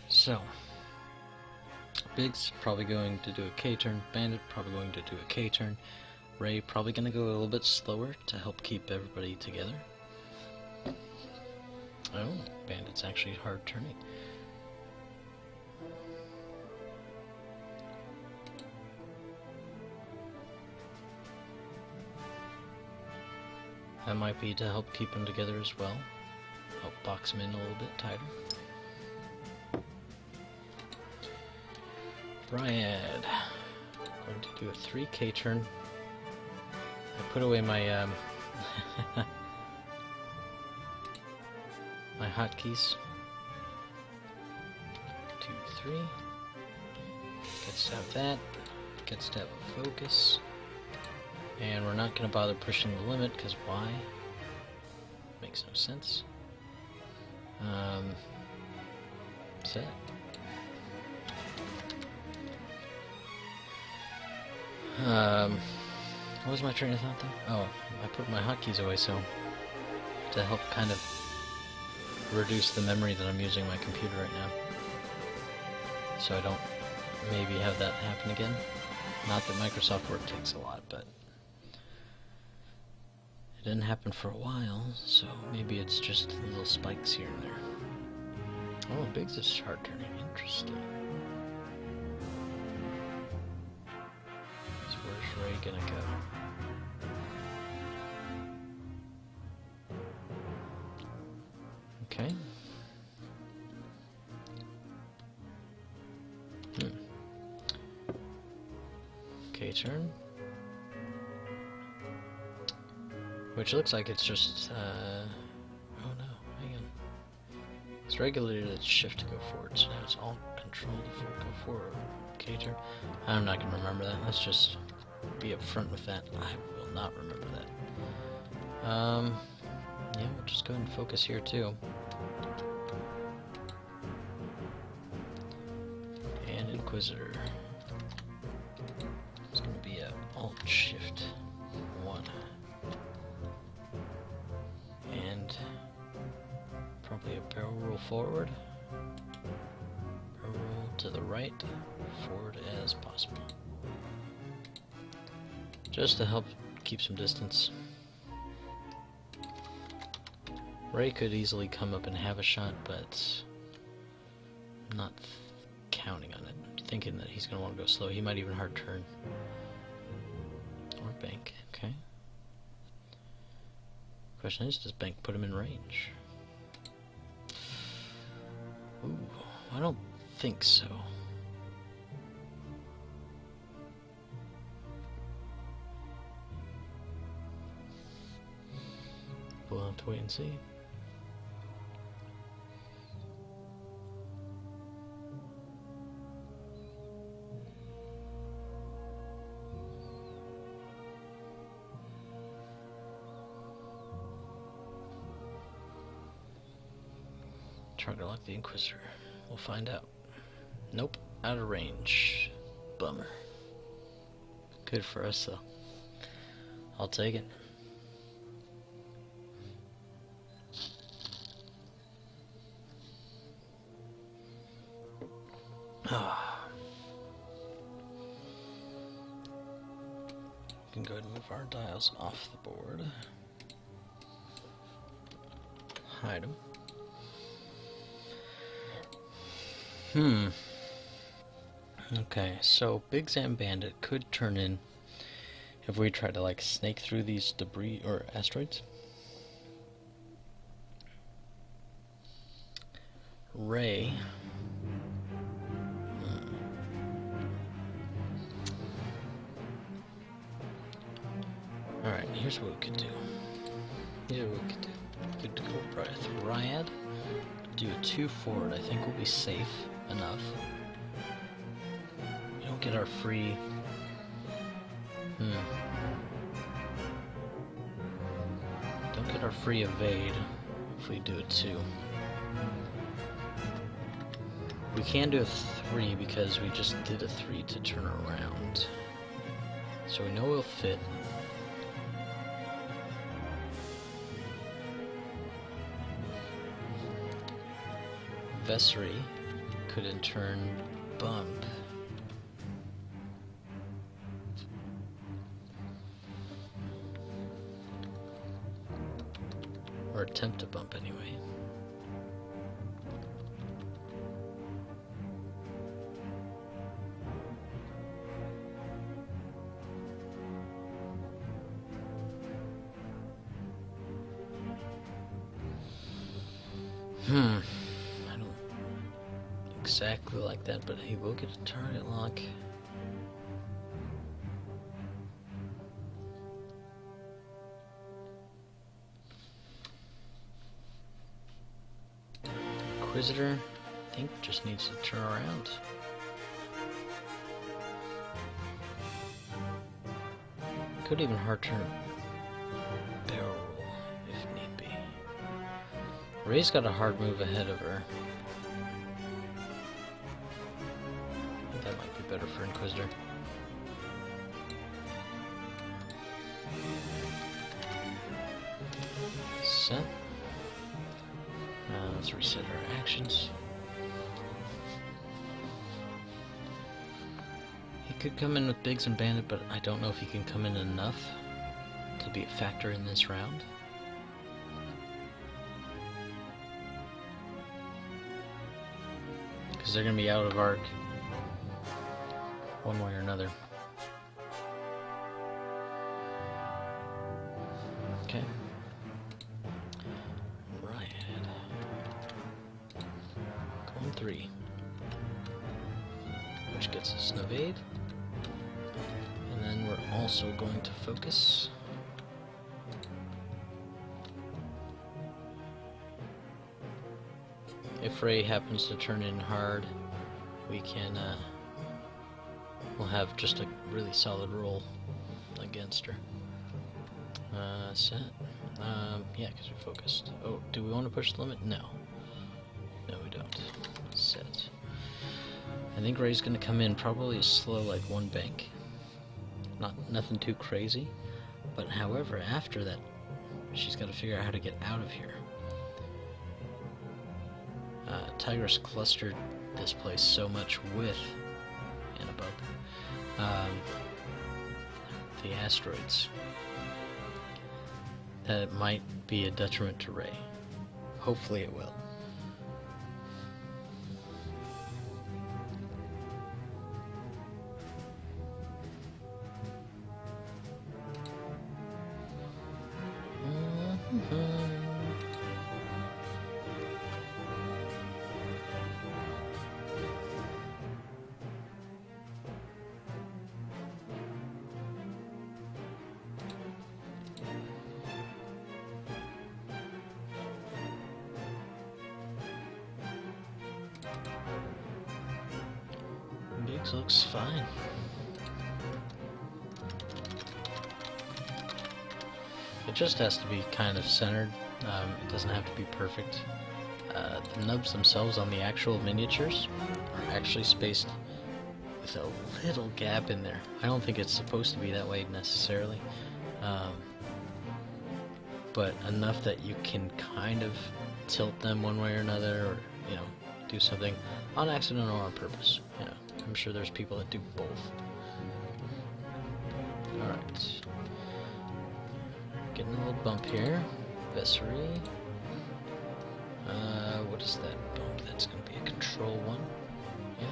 So, Big's probably going to do a K-turn. Bandit probably going to do a K-turn. Ray probably going to go a little bit slower to help keep everybody together. Oh, Bandit's actually hard turning. That might be to help keep them together as well. Help box them in a little bit tighter. Ryad. Going to do a 3K turn. I put away my my hotkeys. 2, 3. Get stab that. Get stab focus. And we're not going to bother pushing the limit, because why? Makes no sense. Set. What was my train of thought though? Oh, I put my hotkeys away so to help kind of reduce the memory that I'm using my computer right now. So I don't maybe have that happen again. Not that Microsoft Word takes a lot, but it didn't happen for a while, so maybe it's just little spikes here and there. Oh, Biggs is hard turning. Interesting. So where's Ray gonna go? Okay. Okay, turn. Which looks like it's just, oh no, hang on. It's regulated its shift to go forward, so now it's all control to go forward. Okay, turn. I'm not gonna remember that. Let's just be up front with that. I will not remember that. Yeah, we'll just go ahead and focus here too. And Inquisitor. It's gonna be a Alt-Shift 1. And probably a barrel roll forward. Barrel roll to the right, forward as possible. Just to help keep some distance. Ray could easily come up and have a shot, but I'm not counting on it. I'm thinking that he's going to want to go slow. He might even hard turn. Or bank, okay. Question is, does bank put him in range? Ooh, I don't think so. We'll have to wait and see. Try to lock the Inquisitor. We'll find out. Nope, out of range. Bummer. Good for us though. I'll take it. We can go ahead and move our dials off the board. Hide them. Okay, so Biggs and Bandit could turn in if we try to like snake through these debris or asteroids. Ray. Alright, here's what we could do. Good to go with Ryad. Do a 2 forward. I think we'll be safe enough. We don't get our free. Don't get our free evade if we do a 2. We can do a 3 because we just did a 3 to turn around. So we know we'll fit. Vessery could in turn bump. Or attempt to bump anyway. I don't exactly like that, but he will get a target lock. Inquisitor, I think, just needs to turn around. Could even hard turn barrel roll if need be. Ray's got a hard move ahead of her. I think that might be better for Inquisitor. Set. Let's reset our actions. He could come in with Biggs and Bandit, but I don't know if he can come in enough to be a factor in this round. Because they're going to be out of arc one way or another. Okay. Ryad. Going 3. Which gets us an evade. And then we're also going to focus. If Ray happens to turn in hard, we can, we'll have just a really solid roll against her. Set. Yeah, because we focused. Oh, do we want to push the limit? No. No, we don't. Set. I think Ray's going to come in probably slow, like 1 bank. Nothing too crazy. But however, after that, she's got to figure out how to get out of here. Tigris clustered this place so much with and above the asteroids that it might be a detriment to Ray. Hopefully it will. Biggs looks fine. It just has to be kind of centered. It doesn't have to be perfect. The nubs themselves on the actual miniatures are actually spaced with a little gap in there. I don't think it's supposed to be that way necessarily, but enough that you can kind of tilt them one way or another, or do something on accident or on purpose. I'm sure there's people that do both. Alright. Getting a little bump here. Vessery. What is that bump? That's going to be a control one. Yeah.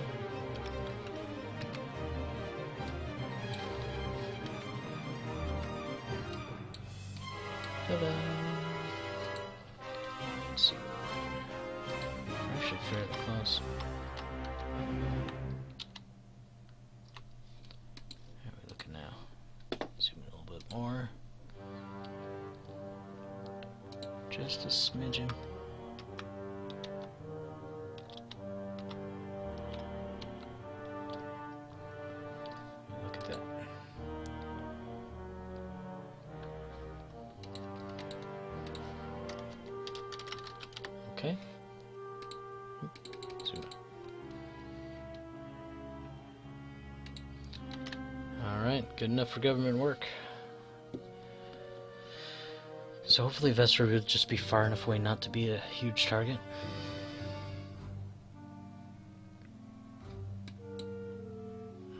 Ta-da! Let's see. We're actually fairly close. How are we looking now? Zoom in a little bit more. Just a smidgen. Look at that. Okay. Zoom in. Alright, good enough for government work. So hopefully Vessery will just be far enough away not to be a huge target.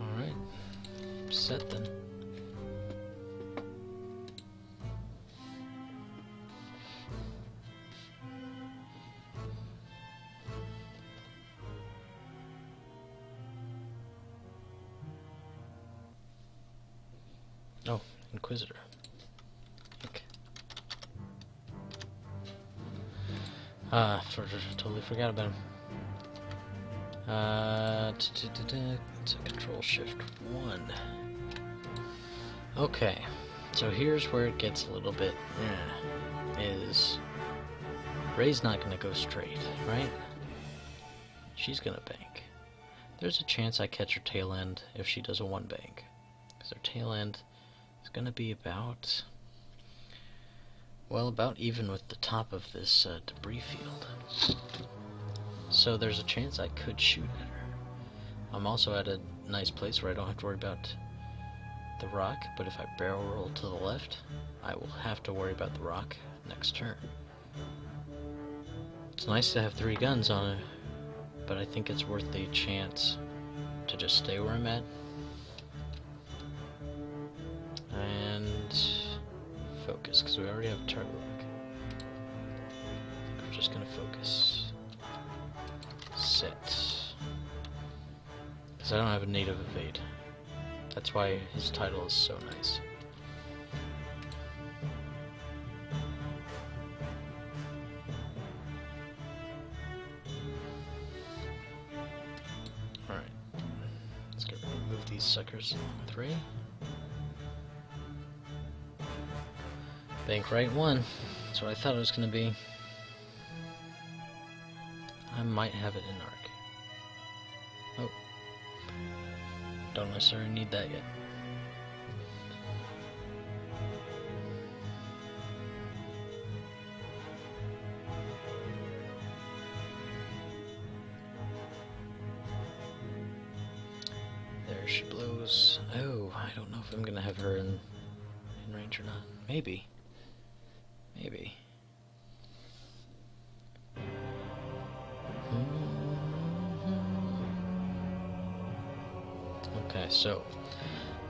Alright. Set then. Oh, Inquisitor. Totally forgot about him. It's a control shift 1. Okay, so here's where it gets a little bit, is Ray's not going to go straight, right? she's gonna bank. There's a chance I catch her tail end if she does a 1 bank. Because her tail end is gonna be about... well, about even with the top of this debris field. So there's a chance I could shoot at her. I'm also at a nice place where I don't have to worry about the rock, but if I barrel roll to the left, I will have to worry about the rock next turn. It's nice to have 3 guns on it, but I think it's worth the chance to just stay where I'm at. And focus, because we already have a target lock. We're just going to focus. Set. Because I don't have a native evade. That's why his title is so nice. Alright. Let's go remove these suckers along with Ray. Bank right 1. That's what I thought it was going to be. I might have it in arc. Oh. Don't necessarily need that yet. There she blows. Oh, I don't know if I'm gonna have her in range or not. Maybe. Maybe. Okay, so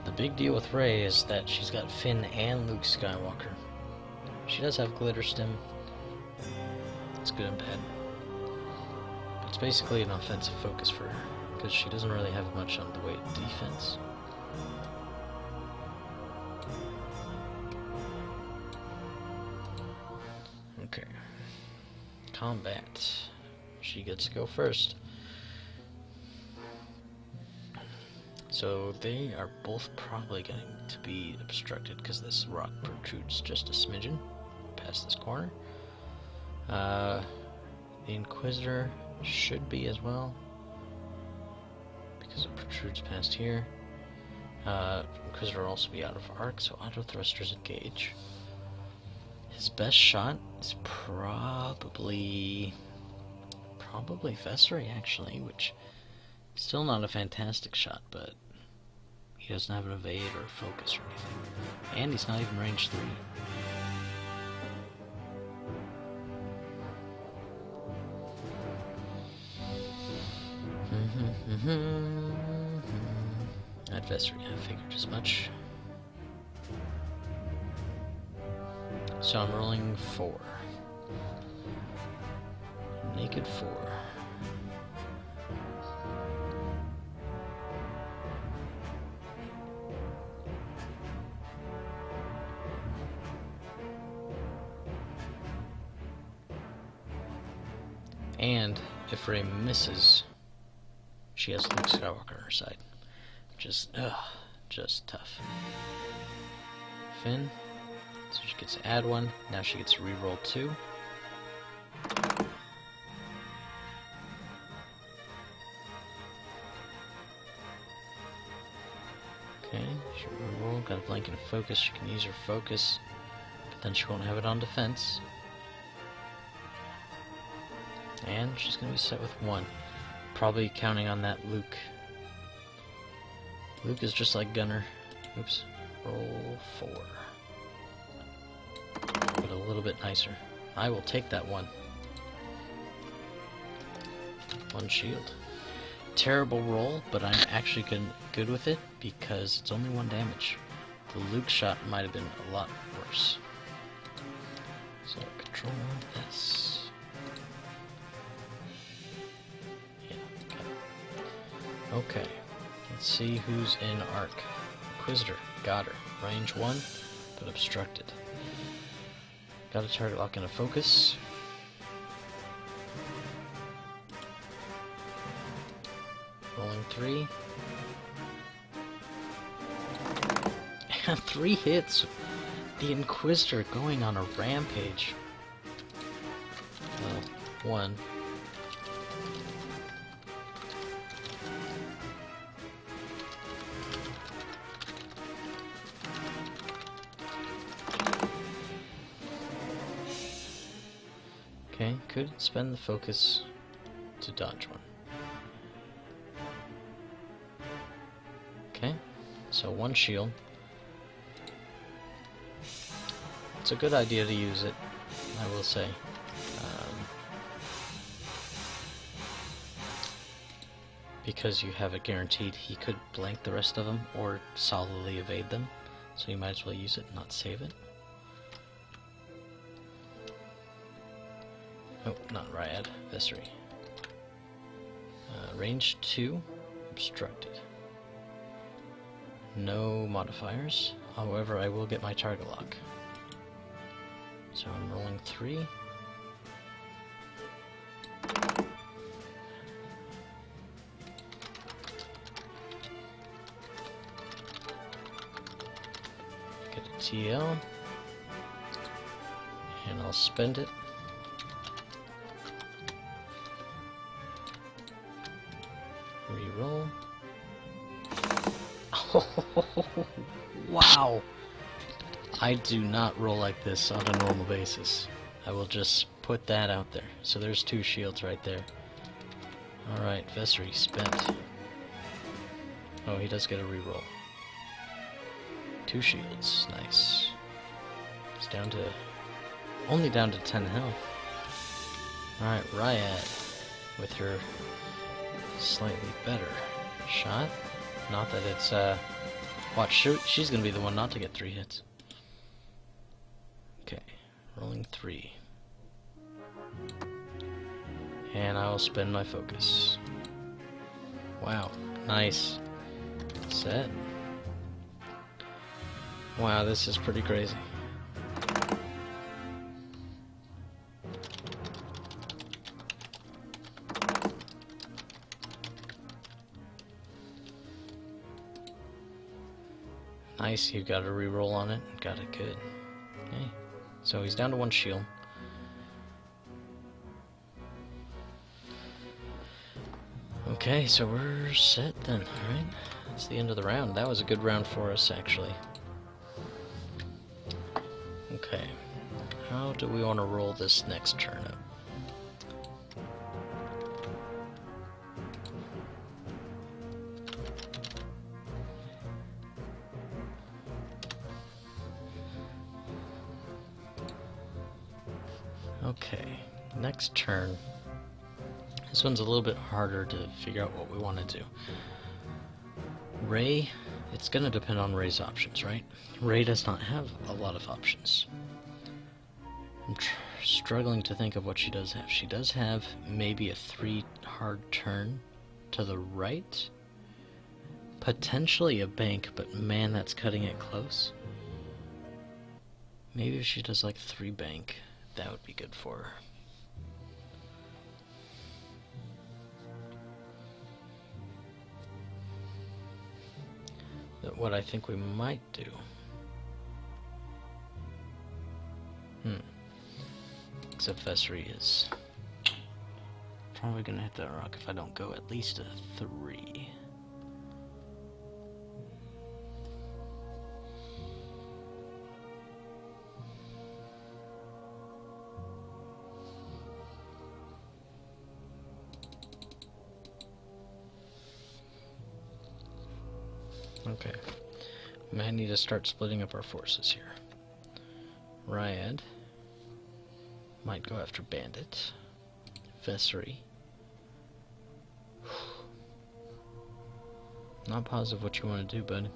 the big deal with Rey is that she's got Finn and Luke Skywalker. She does have Glitterstim. It's good and bad. But it's basically an offensive focus for her, because she doesn't really have much on the way of defense. Okay. Combat. She gets to go first. So they are both probably going to be obstructed because this rock protrudes just a smidgen past this corner. The Inquisitor should be as well because it protrudes past here. Inquisitor will also be out of arc, so Autothrusters engage. His best shot is probably Vessery, actually, which is still not a fantastic shot, but he doesn't have an evade or focus or anything. And he's not even range 3. At Vessery, I figured as much. So I'm rolling 4. Naked 4. And if Rey misses, she has Luke Skywalker on her side. Just tough. Finn. So she gets to add 1. Now she gets to reroll 2. Okay, she reroll. Got a blank and focus. She can use her focus, but then she won't have it on defense. And she's going to be set with 1. Probably counting on that Luke. Luke is just like Gunner. Oops. Roll 4. But a little bit nicer. I will take that 1. 1 shield. Terrible roll, but I'm actually good with it because it's only 1 damage. The Luke shot might have been a lot worse. So control this. Okay, let's see who's in arc. Inquisitor, got her. Range 1, but obstructed. Got a target lock and a focus. Rolling 3. And 3 hits. The Inquisitor going on a rampage. Well, 1. Okay, could spend the focus to dodge one. Okay, so one shield. It's a good idea to use it, I will say. Because you have it guaranteed he could blank the rest of them or solidly evade them, so you might as well use it, not save it. Oh, not Ryad, Vessery. Range 2, obstructed. No modifiers, however I will get my target lock. So I'm rolling 3. Get a TL. And I'll spend it. Reroll. Oh, wow! I do not roll like this on a normal basis. I will just put that out there. So there's 2 shields right there. Alright, Vessery spent. Oh, he does get a reroll. 2 shields, nice. It's down to... only down to 10 health. Alright, Ryad with her slightly better shot. Not that it's, watch, she's gonna be the one not to get 3 hits. Okay, rolling 3. And I will spend my focus. Wow, nice. Set. Wow, this is pretty crazy. Nice, you got a reroll on it. Got it good. Okay. So he's down to 1 shield. Okay, so we're set then, alright? That's the end of the round. That was a good round for us, actually. Okay. How do we want to roll this next turn up? Okay, next turn. This one's a little bit harder to figure out what we want to do. Ray, it's going to depend on Ray's options, right? Ray does not have a lot of options. I'm struggling to think of what she does have. She does have maybe a 3 hard turn to the right. Potentially a bank, but man, that's cutting it close. Maybe if she does like 3 bank, that would be good for her. But what I think we might do... Except Vessery is probably gonna hit that rock if I don't go at least a 3. Okay, we might need to start splitting up our forces here. Ryad might go after Bandit. Vessery. Not positive what you want to do, bud.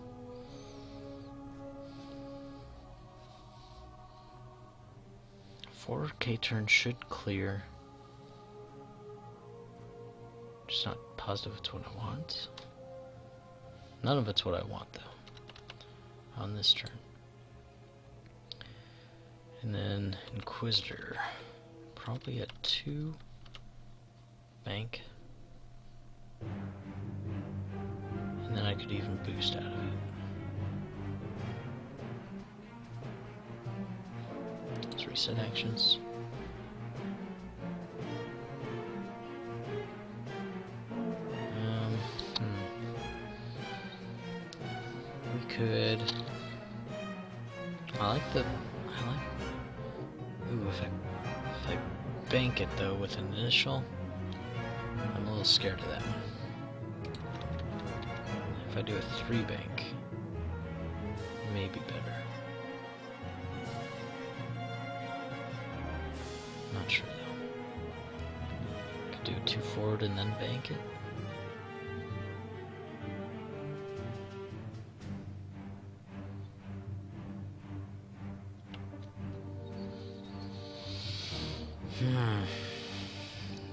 Four K turn should clear. Just not positive it's what I want. None of it's what I want, though, on this turn. And then Inquisitor. Probably a 2 bank. And then I could even boost out of it. Let's reset actions. We could... ooh, if I bank it though with an initial. I'm a little scared of that one. If I do a 3 bank, maybe better. Not sure though. Could do a 2 forward and then bank it.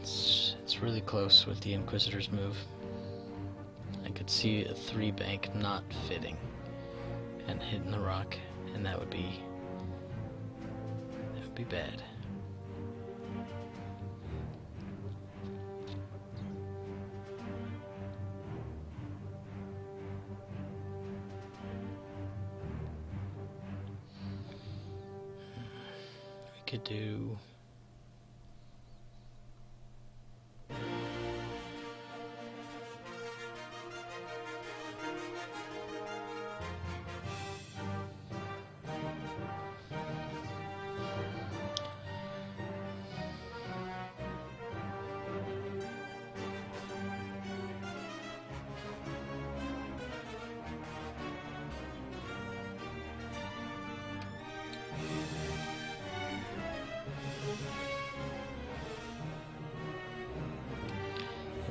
It's really close with the Inquisitor's move. I could see a 3 bank not fitting and hitting the rock, and that would be bad. We could do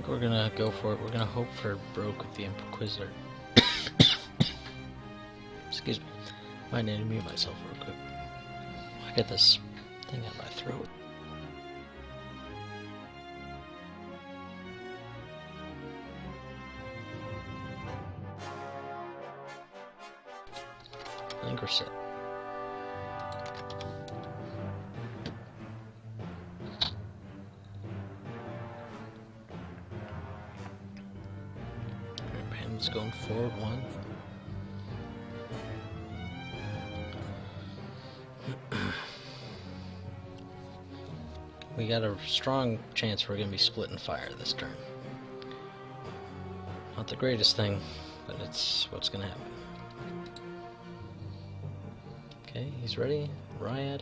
we're gonna go for it. We're gonna hope for broke with the Inquisitor. Excuse me. Might need to mute myself real quick. I get this thing in my throat. I think we're set. Bandit's going forward 1. We got a strong chance we're going to be splitting fire this turn. Not the greatest thing, but it's what's going to happen. Okay, he's ready. Ryad.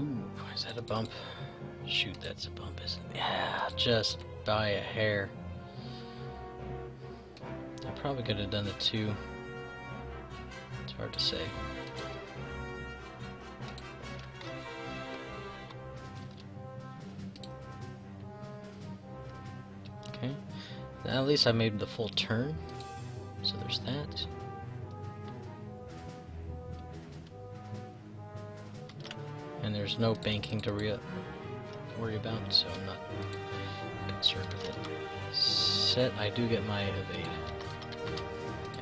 Ooh, is that a bump? Shoot, that's a bump, isn't it? Yeah, just by a hair. I probably could have done it too. It's hard to say. Okay. Now at least I made the full turn. So there's that. And there's no banking to worry about, so I'm not concerned with it. Set, I do get my evade,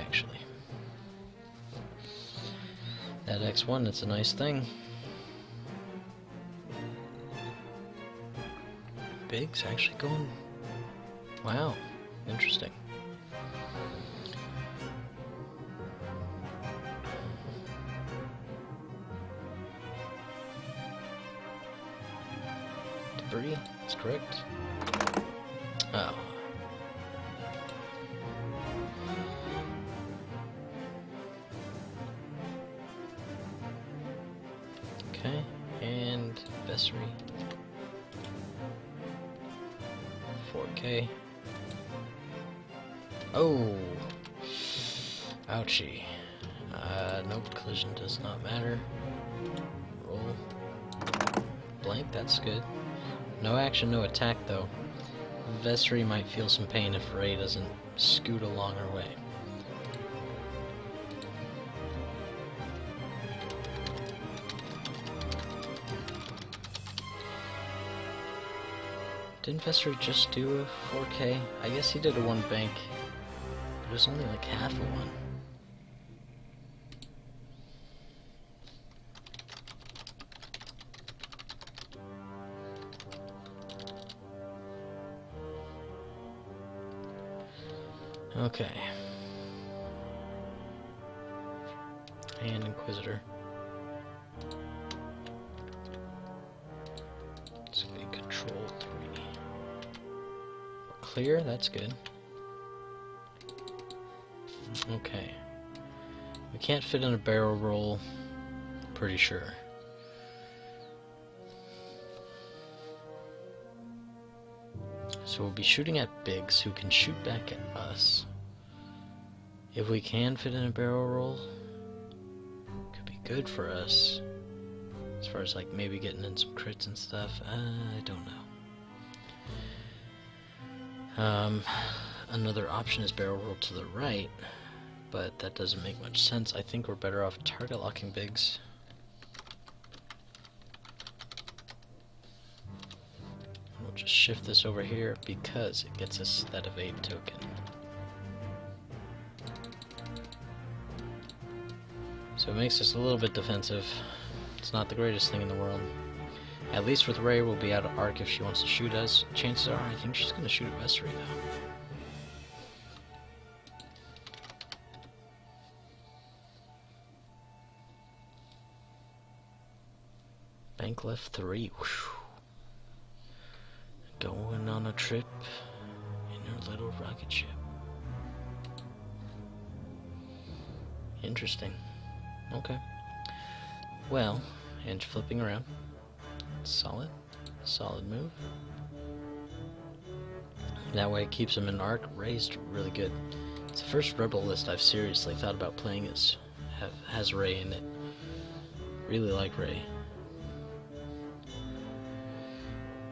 actually. That X1, it's a nice thing. Big's actually going... Wow, interesting. Debris, that's correct. Oh. Okay, and Vessery. 4K. Oh! Ouchie. Nope, collision does not matter. Roll. Blank, that's good. No action, no attack though. Vessery might feel some pain if Ray doesn't scoot along her way. Didn't Vessery just do a 4K? I guess he did a 1 bank. But it was only like half a one. Okay. And Inquisitor. It's gonna be control 3. clear, that's good. Okay. We can't fit in a barrel roll, pretty sure. So we'll be shooting at Biggs, who can shoot back at us. If we can fit in a barrel roll, could be good for us. As far as like maybe getting in some crits and stuff, I don't know. Another option is barrel roll to the right, but that doesn't make much sense. I think we're better off target locking Biggs. We'll just shift this over here because it gets us that evade token. So it makes us a little bit defensive. It's not the greatest thing in the world. At least with Ray, we'll be out of arc if she wants to shoot us. Chances are, I think she's going to shoot at Vessery, though. Bank left 3. Whew. Going on a trip in her little rocket ship. Interesting. Okay. Well, and flipping around. Solid. Solid move. That way it keeps him in arc. Ray's really good. It's the first Rebel list I've seriously thought about playing has Ray in it. Really like Ray.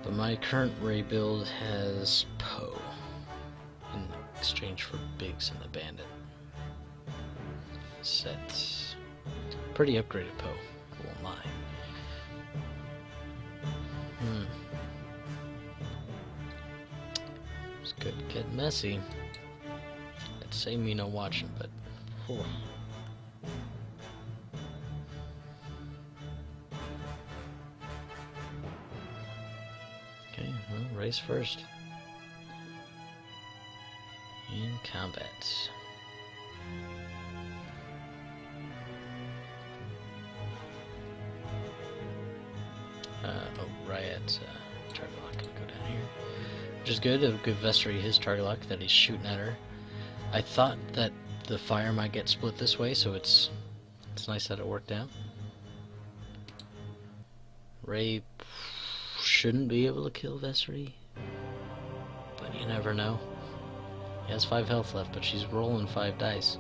But my current Ray build has Poe in exchange for Biggs and the Bandit. Set. Pretty upgraded Poe, I won't lie. It's good to get messy. I'd say me no watching, but whew. Okay, well, race first. In combat. Ryad's target lock can go down here. Which is good. It'll give Vessery his target lock that he's shooting at her. I thought that the fire might get split this way, so it's nice that it worked out. Ray shouldn't be able to kill Vessery, but you never know. He has 5 health left, but she's rolling 5 dice.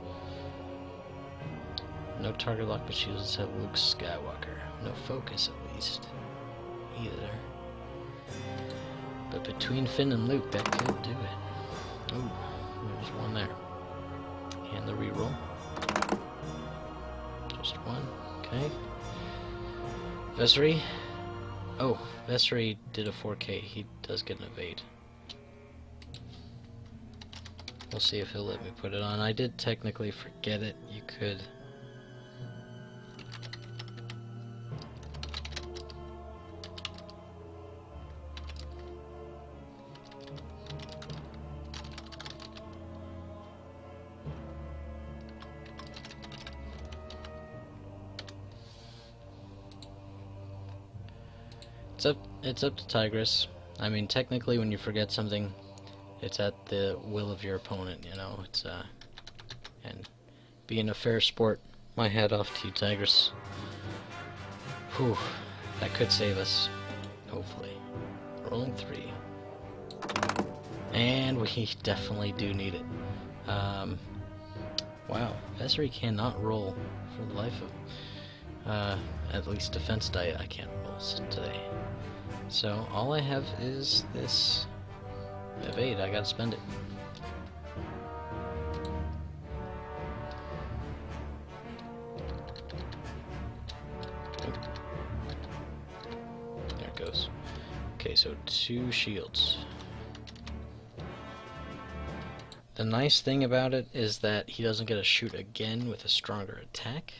No target lock, but she does have Luke Skywalker. No focus, at least. Either. But between Finn and Luke, that could do it. Ooh, there's one there. And the reroll. Just one. Okay. Vessery. Oh, Vessery did a 4K. He does get an evade. We'll see if he'll let me put it on. I did technically forget it. You could. It's up to Tigris. I mean, technically, when you forget something, it's at the will of your opponent. You know, it's and being a fair sport, my hat off to you, Tigris. Whew, that could save us, hopefully. Rolling 3, and we definitely do need it. Wow, Vessery cannot roll for the life of. At least defense die I can't roll today. So all I have is this evade. I gotta spend it. There it goes. Okay, so 2 shields. The nice thing about it is that he doesn't get to shoot again with a stronger attack.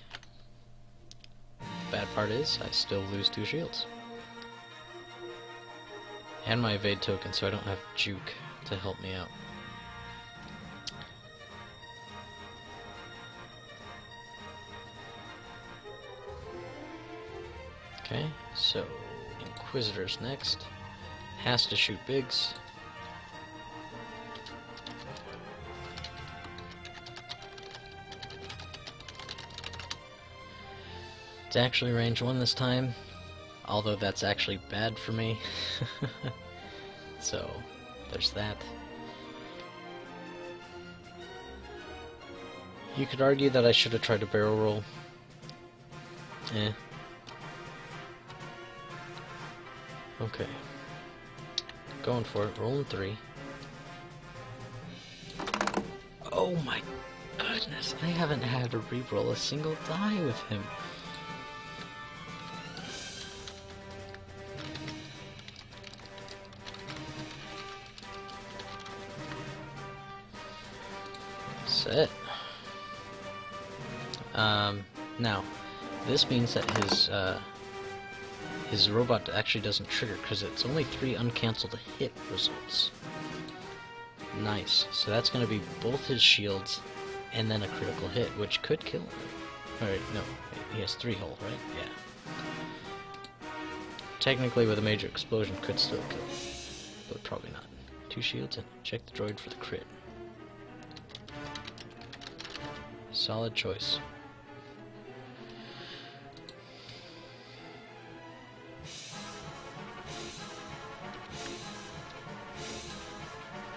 Bad part is, I still lose 2 shields. And my evade token, so I don't have Juke to help me out. Okay, so Inquisitor's next. Has to shoot Biggs. It's actually range 1 this time, although that's actually bad for me. So, there's that. You could argue that I should have tried to barrel roll. Eh. Okay. Going for it. Rolling 3. Oh my goodness, I haven't had to re-roll a single die with him. Set. Now, this means that his robot actually doesn't trigger because it's only 3 uncancelled hit results. Nice. So that's going to be both his shields and then a critical hit, which could kill him. Alright, no. He has 3 hull, right? Yeah. Technically, with a major explosion, could still kill him. But probably not. 2 shields and check the droid for the crit. Solid choice.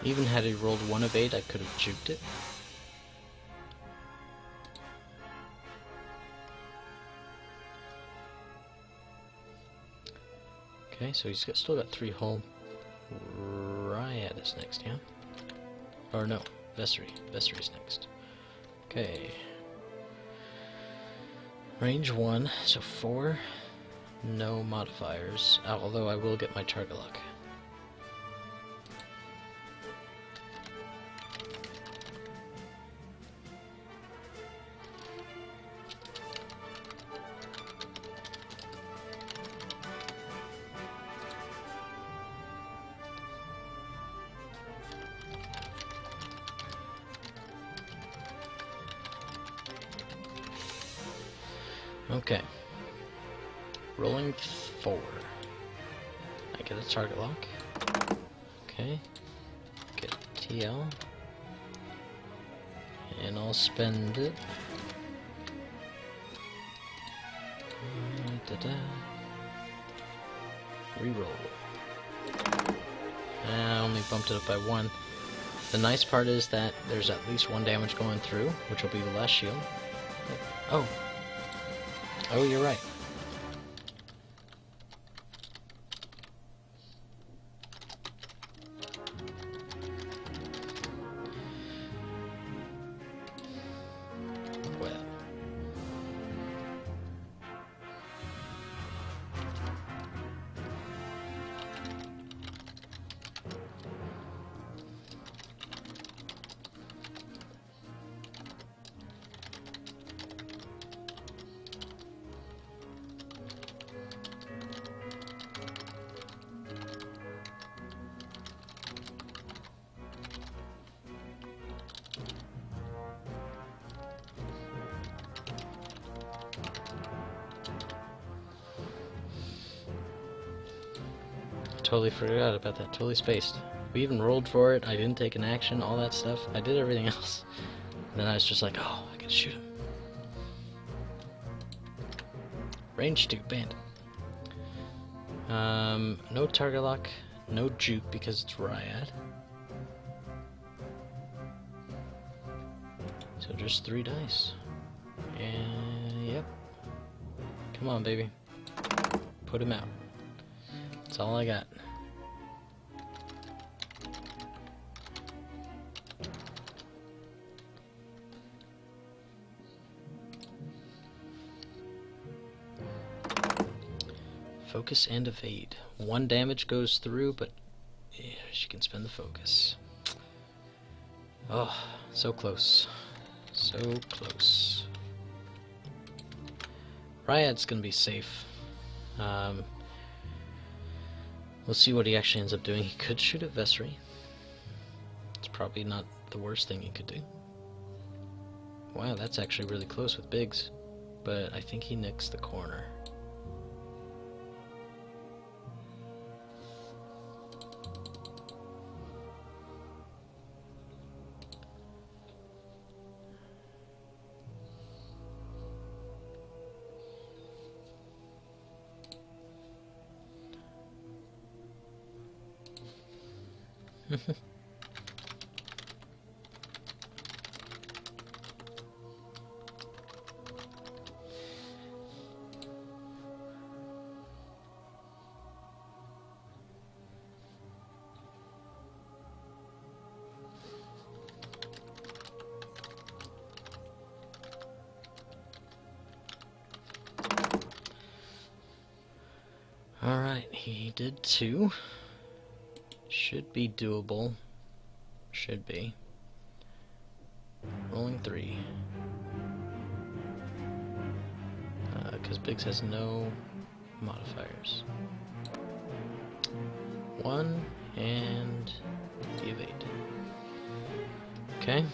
Even had he rolled 1 of 8, I could have juked it. Okay, so he's still got 3 hull. Ryad is next, yeah? Or no, Vessery. Vessery's next. Okay. Range 1, so 4. No modifiers, although I will get my target lock. Okay. Rolling 4. I get a target lock. Okay. Get TL. And I'll spend it. Reroll. I only bumped it up by 1. The nice part is that there's at least 1 damage going through, which will be the last shield. Oh. Oh, you're right. Well. Totally forgot about that. Totally spaced. We even rolled for it. I didn't take an action. All that stuff. I did everything else. And then I was just like, oh, I can shoot him. Range 2, Bandit. No target lock. No juke because it's Ryad. So just 3 dice. And yep. Come on, baby. Put him out. That's all I got. Focus and evade. 1 damage goes through, but yeah, she can spend the focus. Oh, so close. So close. Ryad's gonna be safe. We'll see what he actually ends up doing. He could shoot at Vessery. It's probably not the worst thing he could do. Wow, that's actually really close with Biggs. But I think he nicks the corner. Alright, he did 2. Should be doable. Should be. Rolling 3. Because Biggs has no modifiers. 1 and the evade. Okay.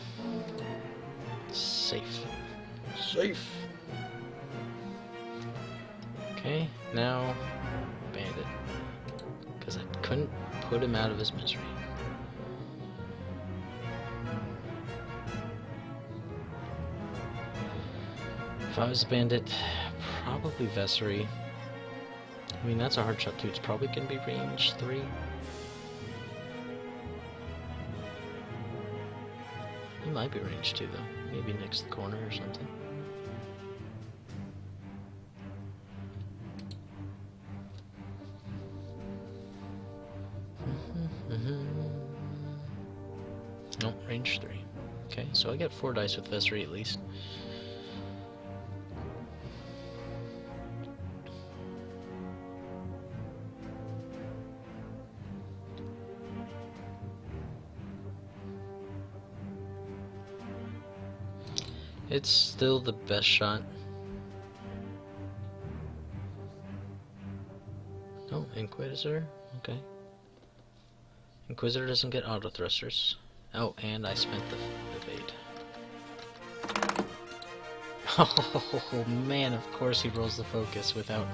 Safe. Safe! Okay, now Bandit. Because I couldn't put him out of his misery. If I was a Bandit, probably Vessery. I mean, that's a hard shot too. It's probably going to be range 3. It might be range 2 though. Maybe next to the corner or something. Nope, range 3. Okay, so I get 4 dice with Vessery at least. It's still the best shot. Oh, Inquisitor? Okay. Inquisitor doesn't get Autothrusters. Oh, and I spent the evade. Oh man, of course he rolls the focus without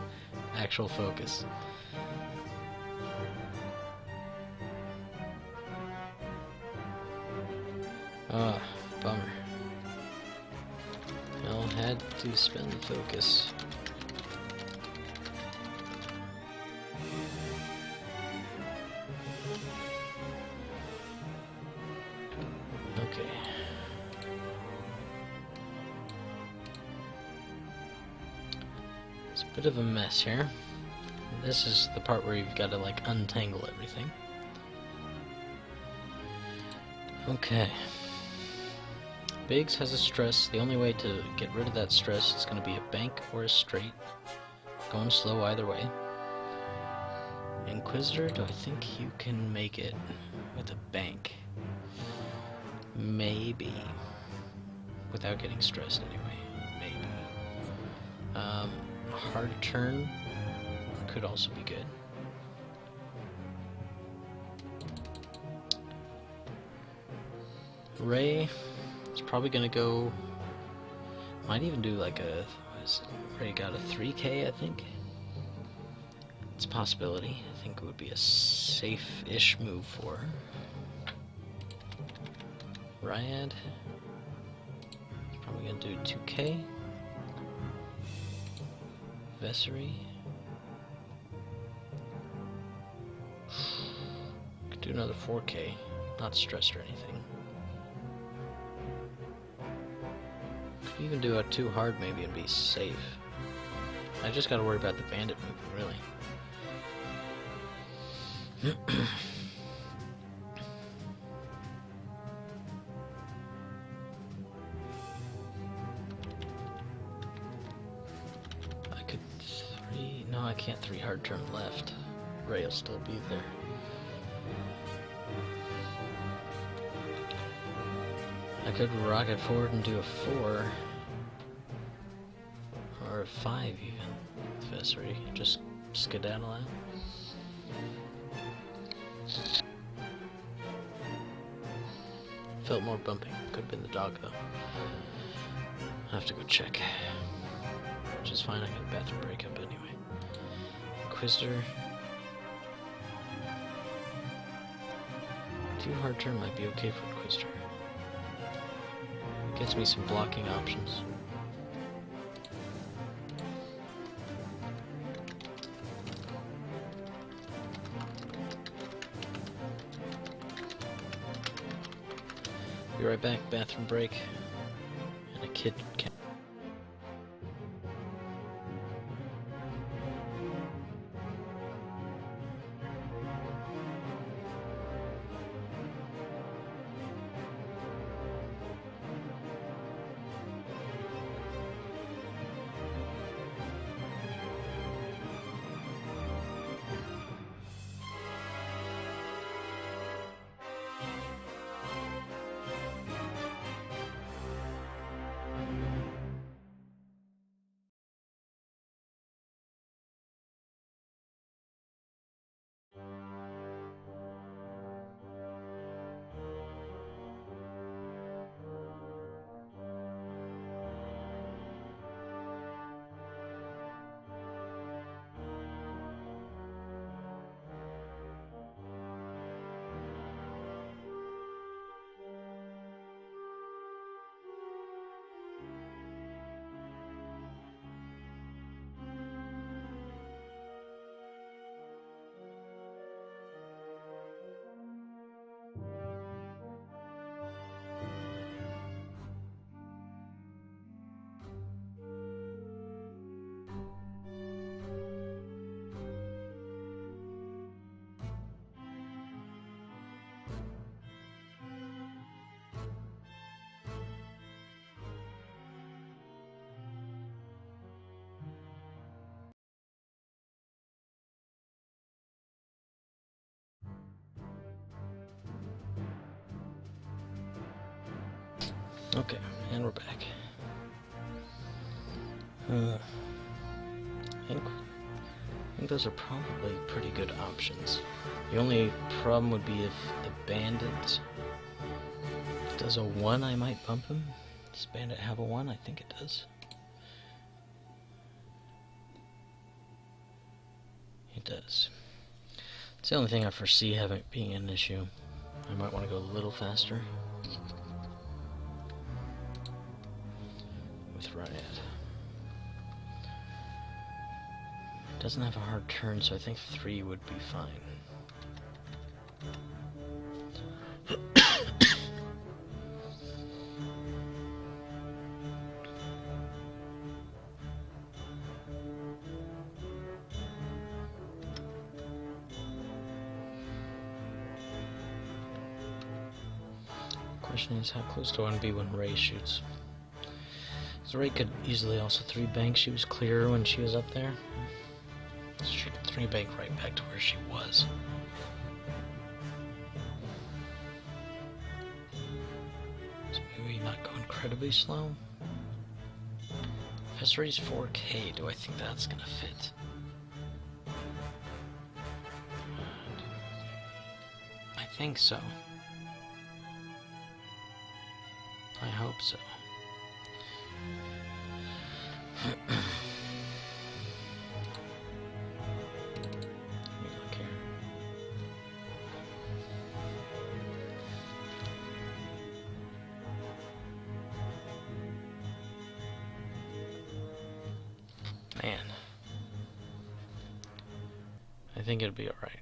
actual focus. Ah, bummer. Well, had to spend the focus. Okay. It's a bit of a mess here. This is the part where you've got to like untangle everything. Okay. Biggs has a stress. The only way to get rid of that stress is going to be a bank or a straight. Going slow either way. Inquisitor, do I think you can make it with a bank? Maybe. Without getting stressed anyway. Maybe. Hard turn could also be good. Ray is probably gonna go. Might even do like a. What is it? Ray got a 3K, I think. It's a possibility. I think it would be a safe-ish move for her. Ryad. He's probably gonna do 2K. Vessery. Could do another 4K. Not stressed or anything. Could even do a 2 hard maybe and be safe. I just gotta worry about the Bandit moving, really. I could 3... No, I can't 3 hard turn left. Ray will still be there. I could rocket forward and do a 4. Or a 5 even. With Vessery. Just skedaddle out. Felt more bumping. Could have been the dog though. I have to go check. Which is fine, I got a bathroom breakup anyway. Inquisitor. 2 hard turn might be okay for Inquisitor. Gets me some blocking options. Be right back, bathroom break, and a kid can. Okay, and we're back. I think those are probably pretty good options. The only problem would be if the Bandit does a 1, I might bump him. Does Bandit have a 1? I think it does. It does. It's the only thing I foresee having being an issue. I might want to go a little faster with Ryad. Doesn't have a hard turn, so I think 3 would be fine. Question is, how close do I want to be when Ray shoots? So Ray could easily also 3-bank. She was clear when she was up there. So she could 3-bank right back to where she was. So maybe not go incredibly slow. Vessery's 4K, do I think that's gonna fit? I think so. I hope so. Let me look here. Man. I think it'll be alright.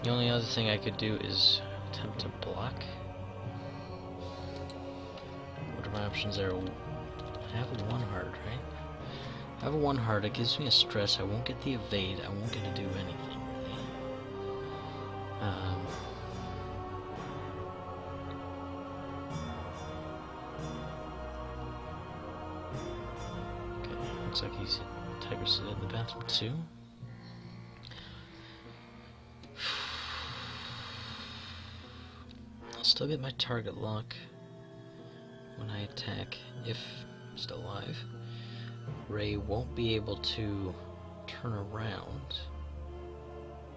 The only other thing I could do is attempt to block. What are my options there? I have a 1 hard, right? I have a 1 hard, it gives me a stress, I won't get the evade, I won't get to do anything really. Okay, looks like he's Tigris in the bathroom too. Still get my target lock when I attack, if I'm still alive. Ray won't be able to turn around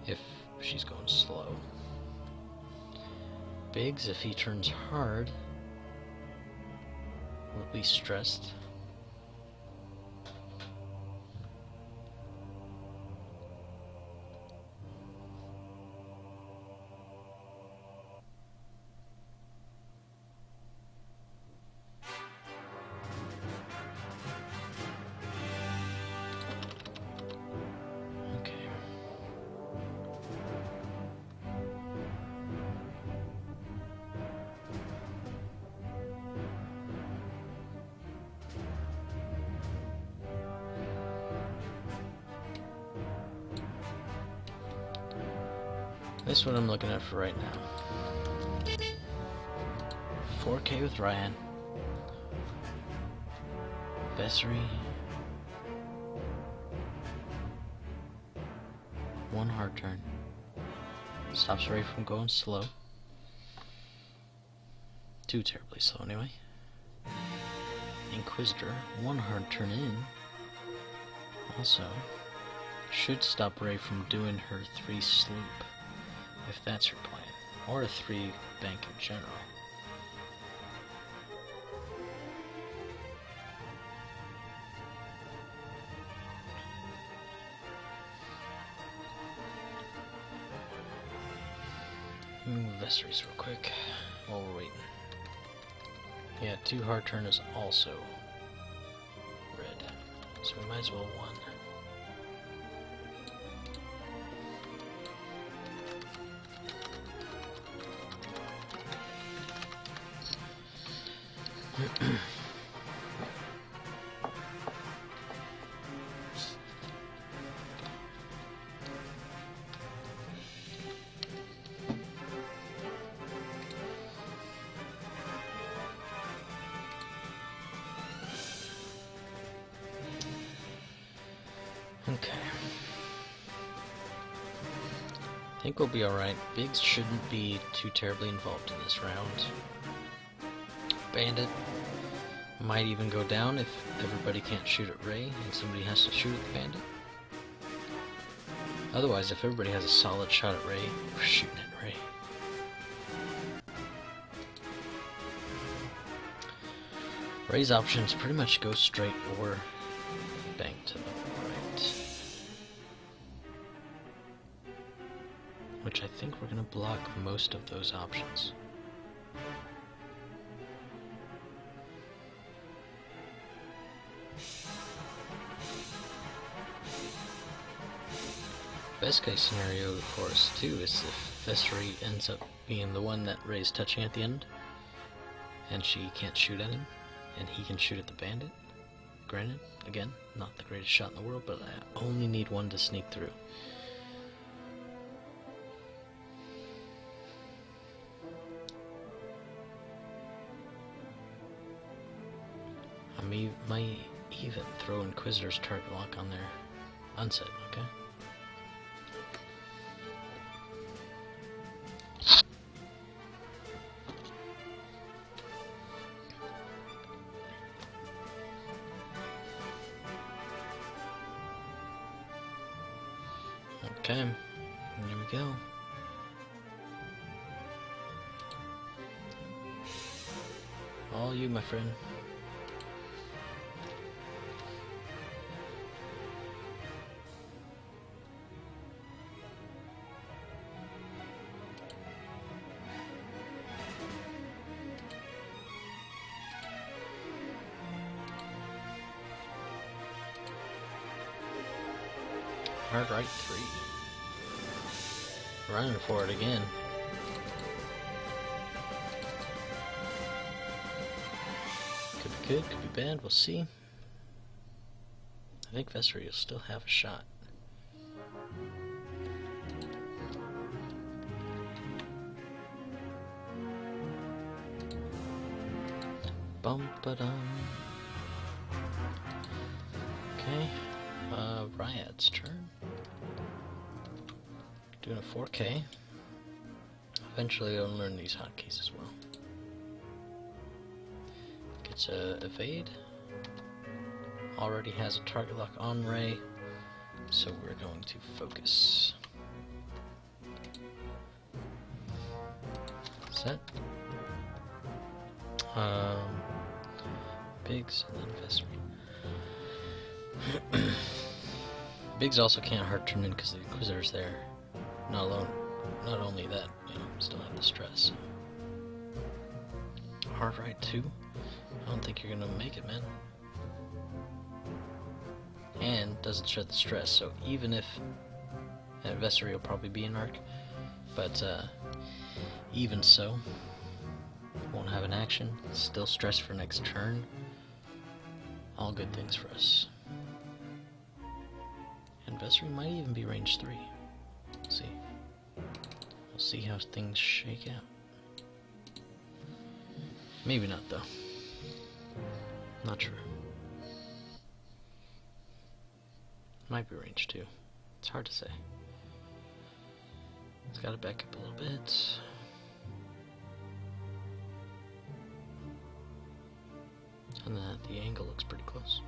if she's going slow. Biggs, if he turns hard, will be stressed. This is what I'm looking at for right now. 4K with Ryad. Vessery. 1 hard turn. Stops Ray from going slow. Too terribly slow anyway. Inquisitor, 1 hard turn in. Also, should stop Ray from doing her 3 sloop, if that's her plan. Or a 3 bank in general. Vessery's real quick while we're waiting. Yeah, 2 hard turn is also red, so we might as well 1. Okay. I think we'll be alright. Biggs shouldn't be too terribly involved in this round. Bandit might even go down if everybody can't shoot at Ray and somebody has to shoot at the Bandit. Otherwise, if everybody has a solid shot at Ray, we're shooting at Ray. Ray's options pretty much go straight or bank to the right. Which I think we're going to block most of those options. Best case scenario for us too is if Vessery ends up being the one that Ray's touching at the end and she can't shoot at him and he can shoot at the Bandit. Granted, again, not the greatest shot in the world, but I only need 1 to sneak through. I might even throw Inquisitor's target lock on there unset, okay? Okay, here we go. All you, my friend. Hard right 3. Running for it again. Could be good, could be bad, we'll see. I think Vessery will still have a shot. Bum-ba-dum. Okay, Ryad's turn. Doing a 4K. Eventually I'll learn these hotkeys as well. Gets a evade. Already has a target lock on Ray, so we're going to focus. Set. Biggs and then Vessery. Biggs also can't hard turn in because the Inquisitor's there. Not only that, you know, still have the stress. Hard right 2. I don't think you're gonna make it, man. And doesn't shed the stress, so even if Vessery will probably be an arc, but even so, won't have an action. Still stress for next turn. All good things for us. And Vessery might even be range 3. Let's see. see how things shake out. Maybe not, though. Not sure. Might be range too. It's hard to say. It's got to back up a little bit. And the angle looks pretty close.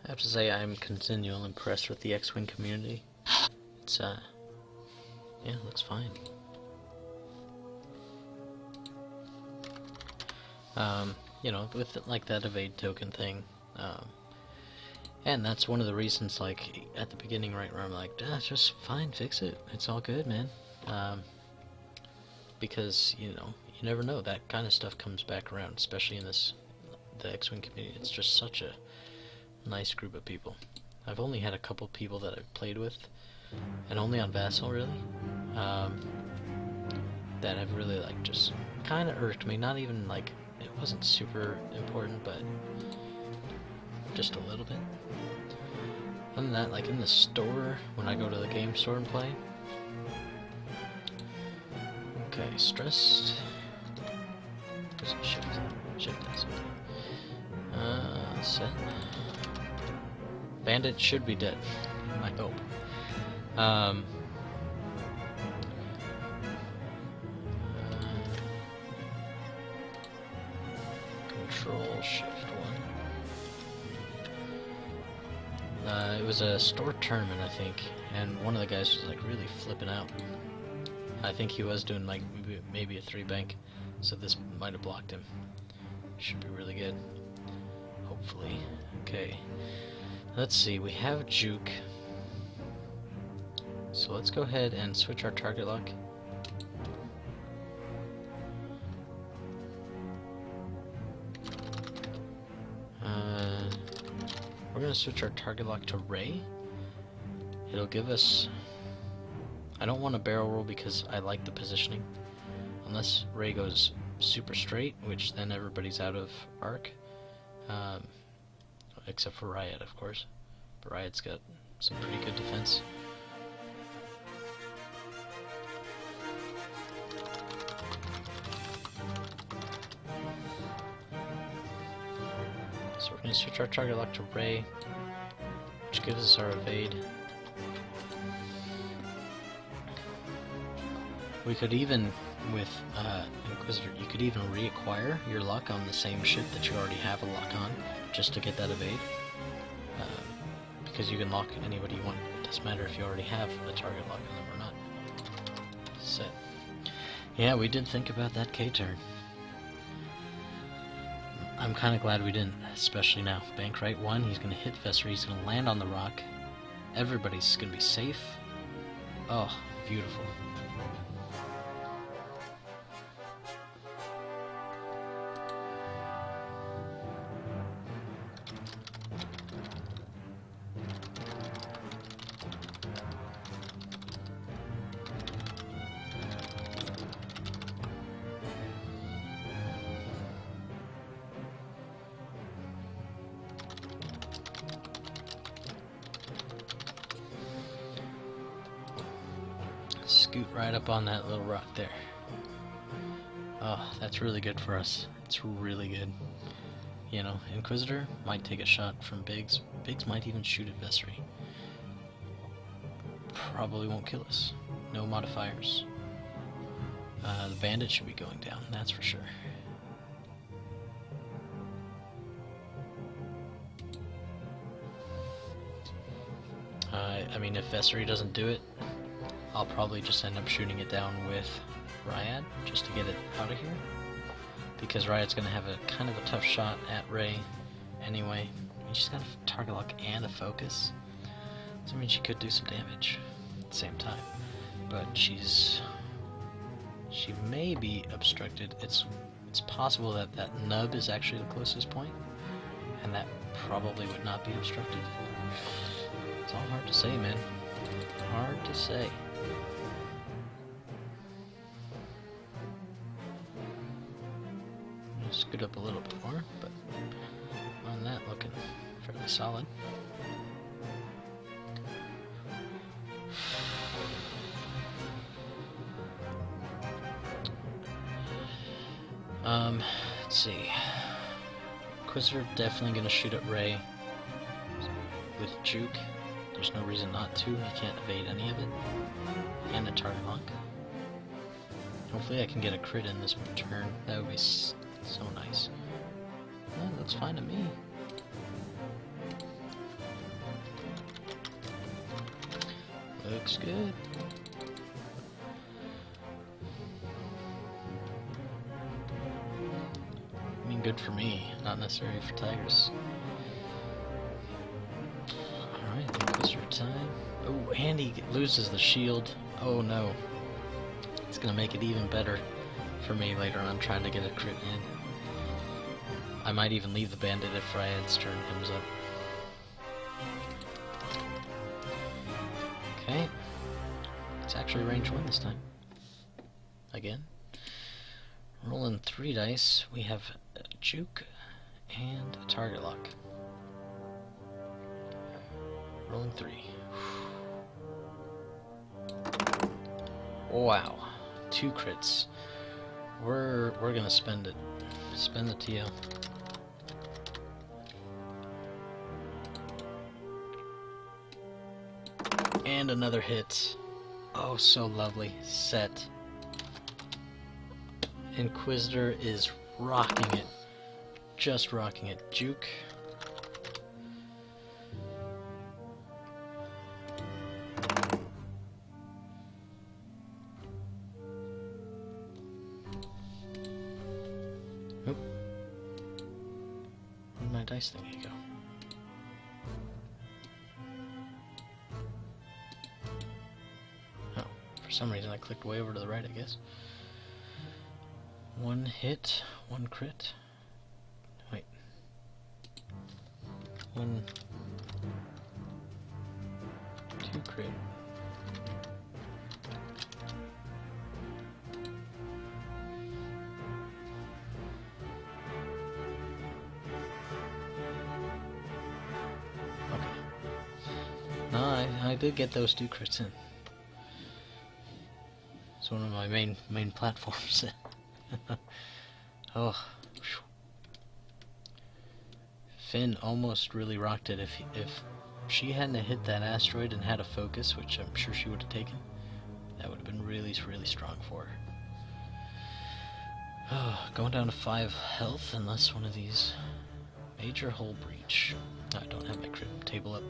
I have to say I'm continually impressed with the X-Wing community. It's yeah, it looks fine. You know, with like that evade token thing, and that's one of the reasons, like at the beginning, right, where I'm like, it's just fine, fix it, it's all good, man. Because you know, you never know, that kind of stuff comes back around, especially in the X-Wing community. It's just such a nice group of people. I've only had a couple people that I've played with, and only on Vassal really, that have really like just kind of irked me. Not even like, it wasn't super important, but just a little bit. Other than that, like in the store, when I go to the game store and play. Okay, stressed. Shift that. Set. Bandit should be dead, I hope. Control Shift 1. It was a store tournament, I think, and one of the guys was like really flipping out. I think he was doing like maybe a 3-bank, so this might have blocked him. Should be really good, hopefully. Okay. Let's see, we have Juke. So let's go ahead and switch our target lock. We're going to switch our target lock to Ray. It'll give us... I don't want a barrel roll because I like the positioning. Unless Ray goes super straight, which then everybody's out of arc. Except for Ryad, of course. But Ryad's got some pretty good defense. So we're going to switch our target lock to Ray, which gives us our evade. We could even, with Inquisitor, you could even reacquire your luck on the same ship that you already have a lock on, just to get that evade. Because you can lock anybody you want. It doesn't matter if you already have a target lock on them or not. Set. Yeah, we did think about that K-turn. I'm kind of glad we didn't, especially now. Bank right 1, he's going to hit Vessery, he's going to land on the rock. Everybody's going to be safe. Oh, beautiful. Scoot right up on that little rock there. Oh, that's really good for us. It's really good. You know, Inquisitor might take a shot from Biggs. Biggs might even shoot at Vessery. Probably won't kill us. No modifiers. The Bandit should be going down, that's for sure. I mean, if Vessery doesn't do it, I'll probably just end up shooting it down with Ryad, just to get it out of here. Because Ryad's going to have a kind of a tough shot at Ray anyway. He's just got a target lock and a focus. So, I mean, she could do some damage at the same time, but she may be obstructed. It's possible that that nub is actually the closest point, and that probably would not be obstructed. It's all hard to say, man. Hard to say. Scoot up a little bit more, but on that looking fairly solid. Let's see. Inquisitor definitely gonna shoot at Ray with Juke. There's no reason not to. He can't evade any of it. And a target lock. Hopefully I can get a crit in this turn. That would be so nice. Yeah, looks fine to me. Looks good. I mean, good for me, not necessarily for Tigris. Alright, Inquisitor time. Oh, and he loses the shield. Oh no. It's gonna make it even better for me later on trying to get a crit in. I might even leave the Bandit if Ryad's turn comes up. Okay. It's actually range 1 this time. Again. Rolling 3 dice, we have a Juke and a target lock. Rolling 3. Wow. 2 crits. We're gonna spend it. Spend the TL. And another hit. Oh, so lovely. Set. Inquisitor is rocking it. Just rocking it. Juke. Oop. Where'd my dice thingy go? Oh, for some reason I clicked way over to the right, I guess. 1 hit, 1 crit. Wait. 1, 2 crit. Okay. No, I did get those 2 crits in. It's one of my main platforms. Oh, Finn almost really rocked it. If she hadn't hit that asteroid and had a focus, which I'm sure she would have taken, that would have been really strong for her. Oh, going down to 5 health unless one of these major hull breach. I don't have my crit table up.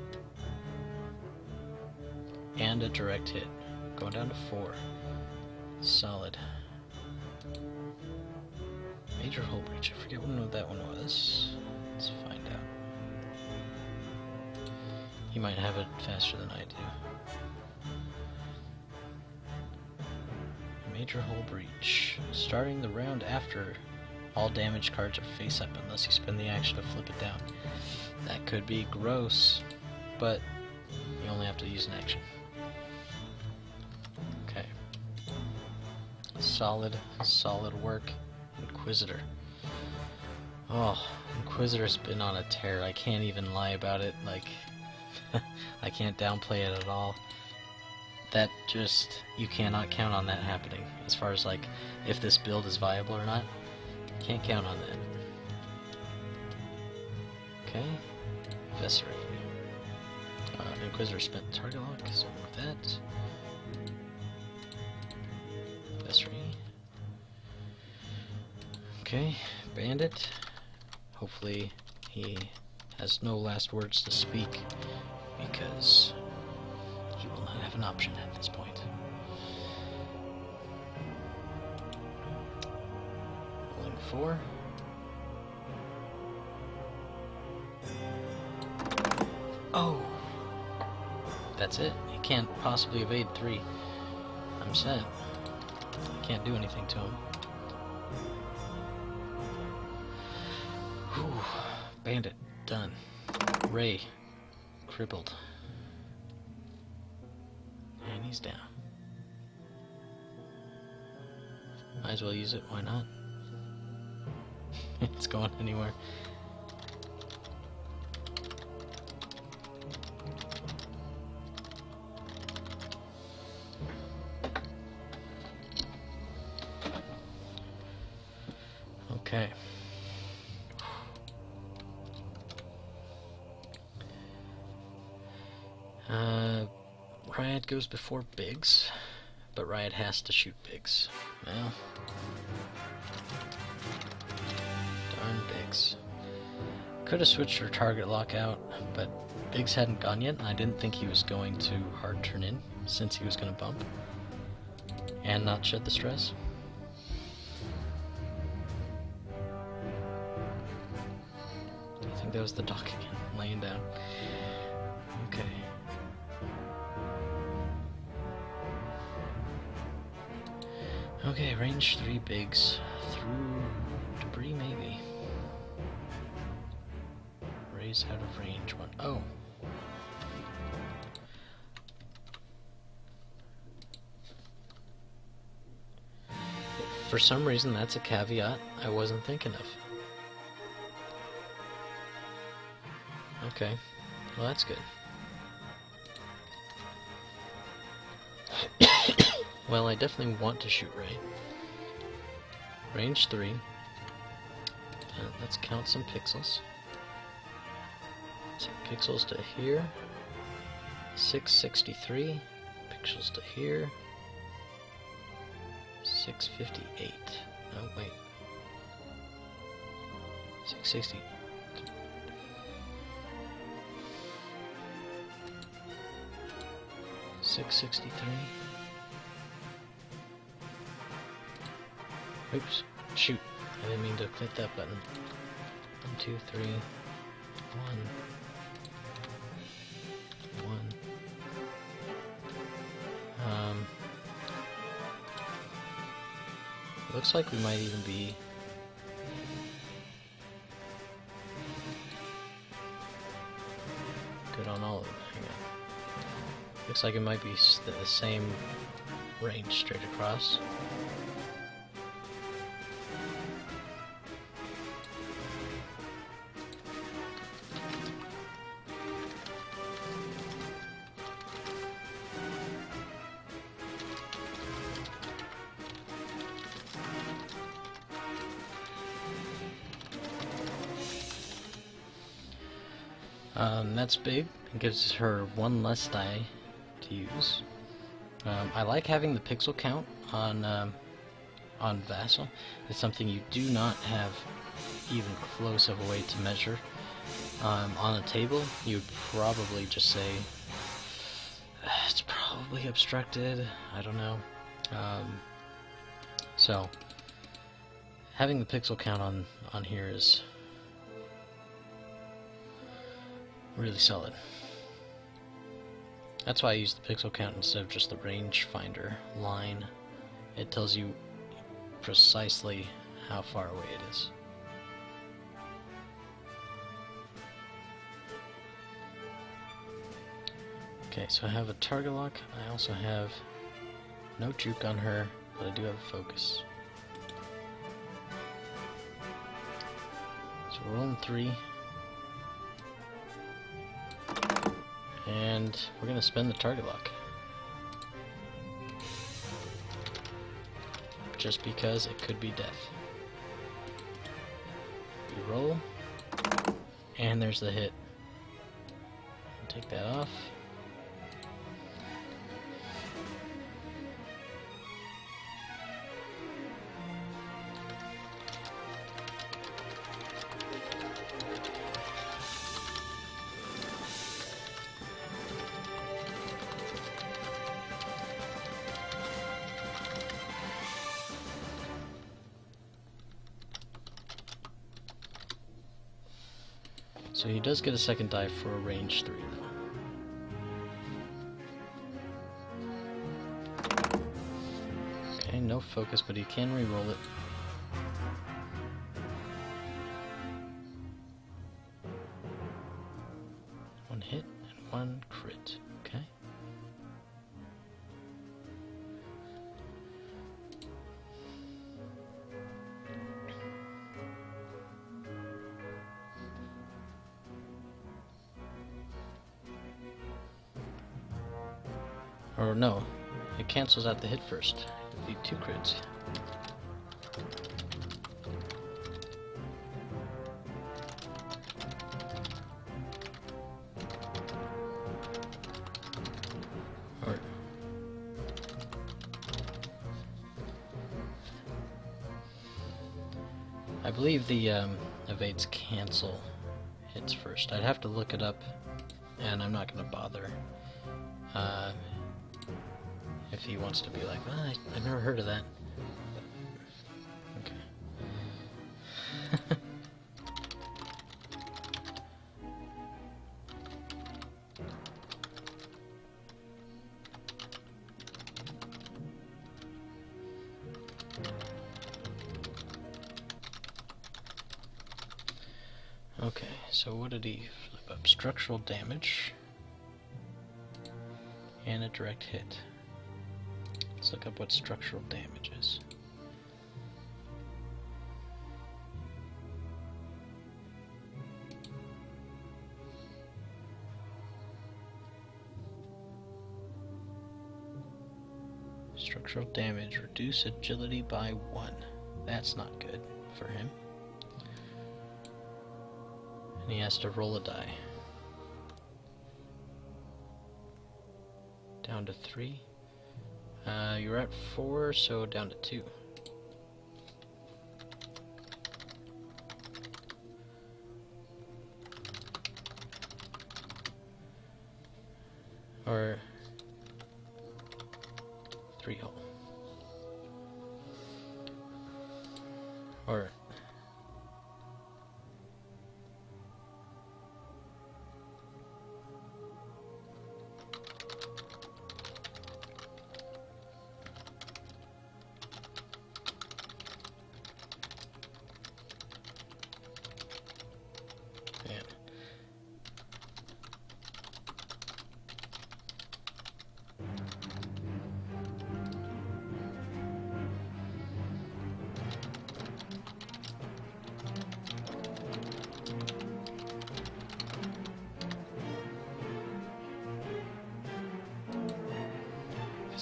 And a direct hit. Going down to 4. Solid. Major hull breach. I forget what that one was. Let's find out. He might have it faster than I do. Major hull breach. Starting the round after, all damage cards are face up unless you spend the action to flip it down. That could be gross, but you only have to use an action. Okay. Solid work. Inquisitor. Oh, Inquisitor's been on a tear. I can't even lie about it. Like, I can't downplay it at all. That just, you cannot count on that happening. As far as like, if this build is viable or not, can't count on that. Okay, Vessery. Inquisitor spent target lock, so with that. Vessery. Okay, Bandit. Hopefully he has no last words to speak, because he will not have an option at this point. Rolling 4. Oh! That's it. He can't possibly evade 3. I'm set. I can't do anything to him. Whew. Bandit, done. Ray, crippled. And he's down. Might as well use it, why not? It's going anywhere. Okay. Ryad goes before Biggs, but Ryad has to shoot Biggs. Well, darn Biggs. Could have switched her target lock out, but Biggs hadn't gone yet, and I didn't think he was going to hard turn in, since he was going to bump, and not shed the stress. I think that was the dock again, laying down. Okay. Okay, range 3 Biggs. Through debris, maybe. Raise out of range 1. Oh! For some reason, that's a caveat I wasn't thinking of. Okay, well that's good. Well, I definitely want to shoot Ray. Range 3. Let's count some pixels. So pixels to here. 663. Pixels to here. 658. Oh, wait. 660. 663. Oops. Shoot. I didn't mean to click that button. 1, 2, 3. 1. 1. Looks like we might even be good on all of them. Hang on. Looks like it might be the same range straight across. That's big. It gives her 1 less die to use. I like having the pixel count on Vassal. It's something you do not have even close of a way to measure. On a table, you would probably just say it's probably obstructed. I don't know. So having the pixel count on here is really solid. That's why I use the pixel count instead of just the rangefinder line. It tells you precisely how far away it is. Okay, so I have a target lock. I also have no juke on her, but I do have a focus. So we're rolling 3. And we're going to spend the target lock. Just because it could be death. We roll. And there's the hit. Take that off. So he does get a second die for a range 3 though. no focus, but you can re-roll it. One hit and one crit. Okay. Or no, it cancels out the hit first. It'd be 2 crits. Or I believe the evades cancel hits first. I'd have to look it up, and I'm not going to bother. If he wants to be like, well, I've never heard of that. Okay. Okay, so what did he flip up? Structural damage and a direct hit. Let's look up what structural damage is. Structural damage, reduce agility by 1. That's not good for him. And he has to roll a die. Down to 3. You're at 4, so down to 2. Or 3 hull. Or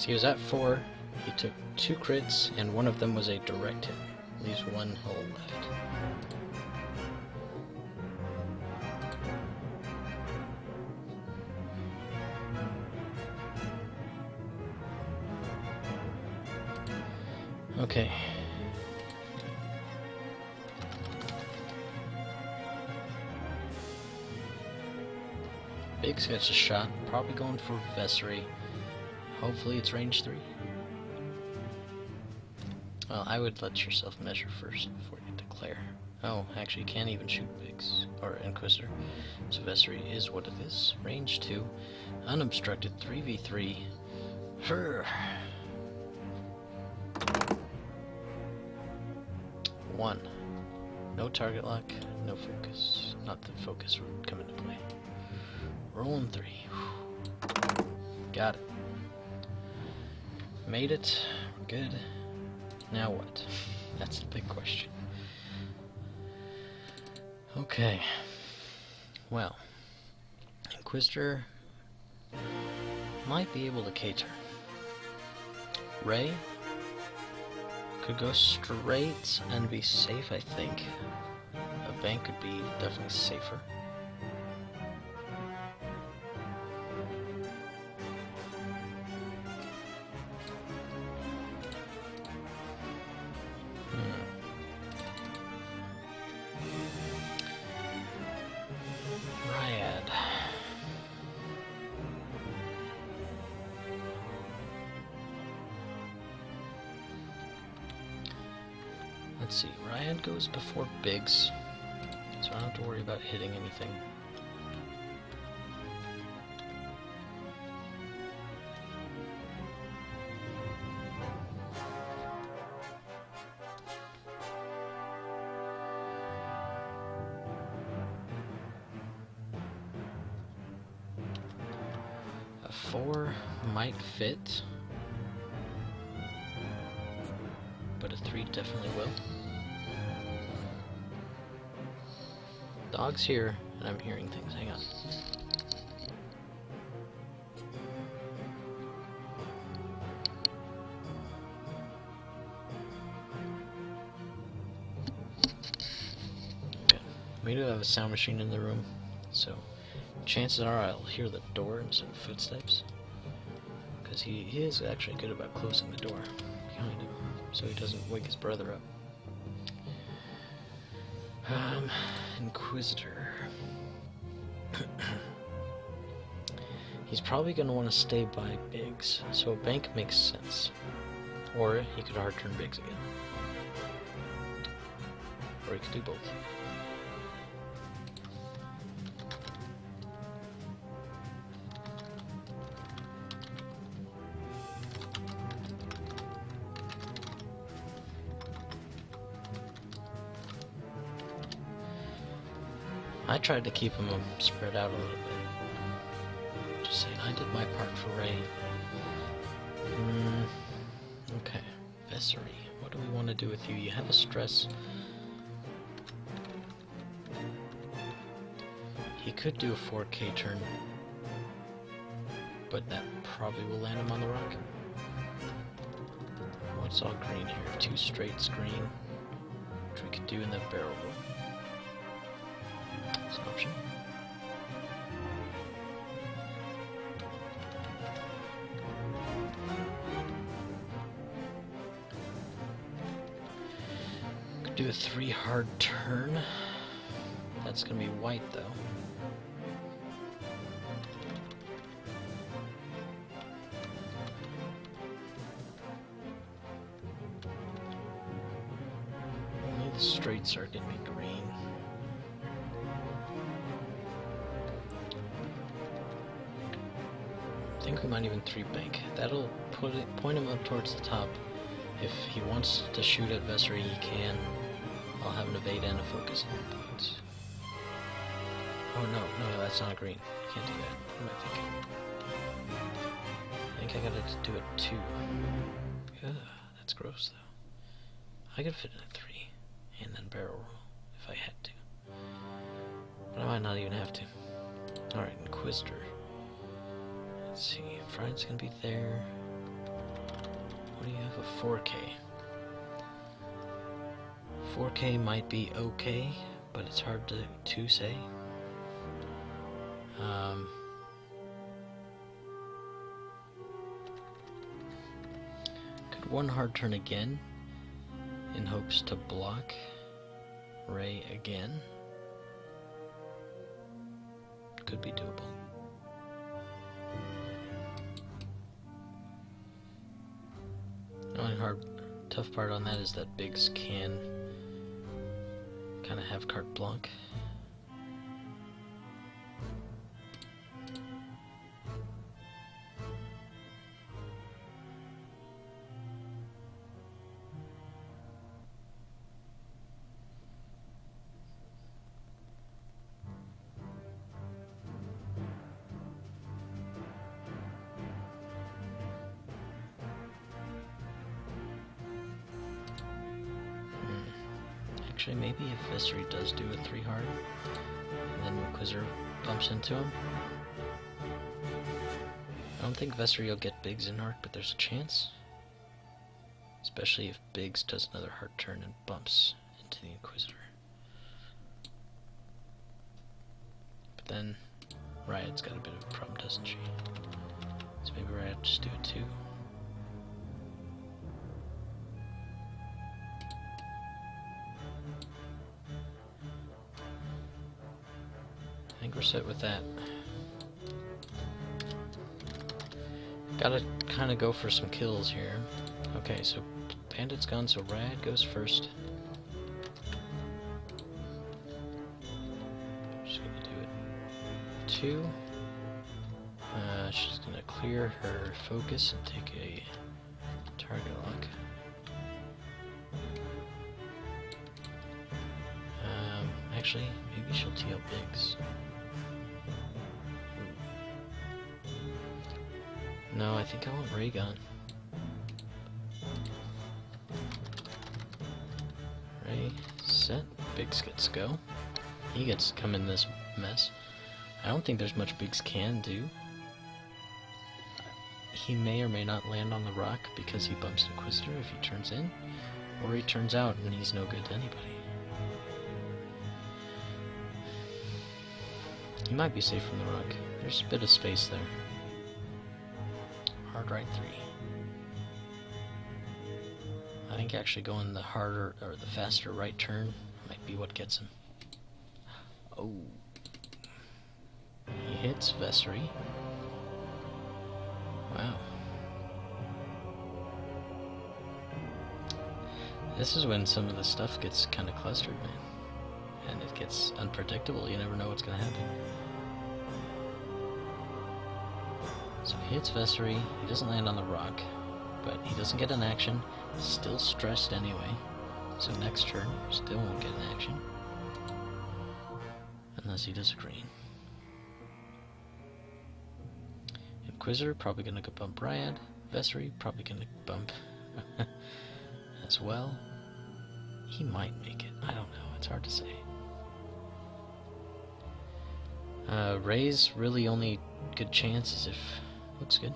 he was at 4, he took 2 crits, and one of them was a direct hit. Leaves 1 hull left. Okay. Biggs gets a shot, probably going for Vessery. Hopefully it's range 3. Well, I would let yourself measure first before you declare. Oh, actually you can't even shoot Biggs, or Inquisitor. So Vessery is what it is. Range 2. Unobstructed 3v3. Her. 1. No target lock, no focus. Not that focus would come into play. Rolling 3. Got it. Made it. Good. Now what? That's the big question. Okay. Well, Inquisitor might be able to cater. Ray could go straight and be safe, I think. A bank could be definitely safer. Ryad. Let's see, Ryad goes before Biggs, so I don't have to worry about hitting anything. 4 might fit, but a 3 definitely will. Dog's here, and I'm hearing things. Hang on. Okay. We do have a sound machine in the room, so chances are I'll hear the door instead of footsteps. Because he is actually good about closing the door behind him, so he doesn't wake his brother up. Inquisitor. He's probably going to want to stay by Biggs, so a bank makes sense. Or he could hard turn Biggs again. Or he could do both. I tried to keep him spread out a little bit. Just saying, I did my part for Ray. Okay, Vessery, what do we want to do with you? You have a stress. He could do a 4K turn, but that probably will land him on the rock. What's all green here? 2 straights green, which we could do in the barrel roll. It's an option. Could do a 3 hard turn. That's gonna be white though. Only the straights are gonna be green. I think we might even 3 bank. That'll point him up towards the top. If he wants to shoot at Vessery, he can. I'll have an evade and a focus point. Oh no, that's not green. Can't do that. What am I thinking? I think I gotta do it 2. Ugh, that's gross though. I could fit in a 3 and then barrel roll if I had to. But I might not even have to. Alright, Inquisitor. Let's see, Fried's gonna be there. What do you have? A 4K. 4K might be okay, but it's hard to say. Could 1 hard turn again in hopes to block Ray again. Could be doable. The only tough part on that is that Biggs can kind of have carte blanche. Actually, maybe if Vessery does do a 3 hard, and then Inquisitor bumps into him. I don't think Vessery will get Biggs in arc, but there's a chance. Especially if Biggs does another hard turn and bumps into the Inquisitor. But then Ryad's got a bit of a problem, doesn't she? So maybe Ryad just do it 2. I think we're set with that. Gotta kind of go for some kills here. Okay, so Bandit's gone, so Ryad goes first. She's gonna do it 2. She's gonna clear her focus and take a target lock. Actually, maybe she'll TL Biggs. No, I think I want ray gun. Ray, set, Biggs gets go. He gets to come in this mess. I don't think there's much Biggs can do. He may or may not land on the rock because he bumps Inquisitor if he turns in, or he turns out and he's no good to anybody. He might be safe from the rock. There's a bit of space there. Hard right 3. I think actually going the harder or the faster right turn might be what gets him. Oh. He hits Vessery. Wow. This is when some of the stuff gets kind of clustered, man. And it gets unpredictable. You never know what's going to happen. So he hits Vessery. He doesn't land on the rock, but he doesn't get an action. Still stressed anyway. So next turn, still won't get an action. Unless he does a green. Inquisitor probably gonna go bump Ryad. Vessery probably gonna bump as well. He might make it. I don't know. It's hard to say. Ray's really only good chance is if looks good.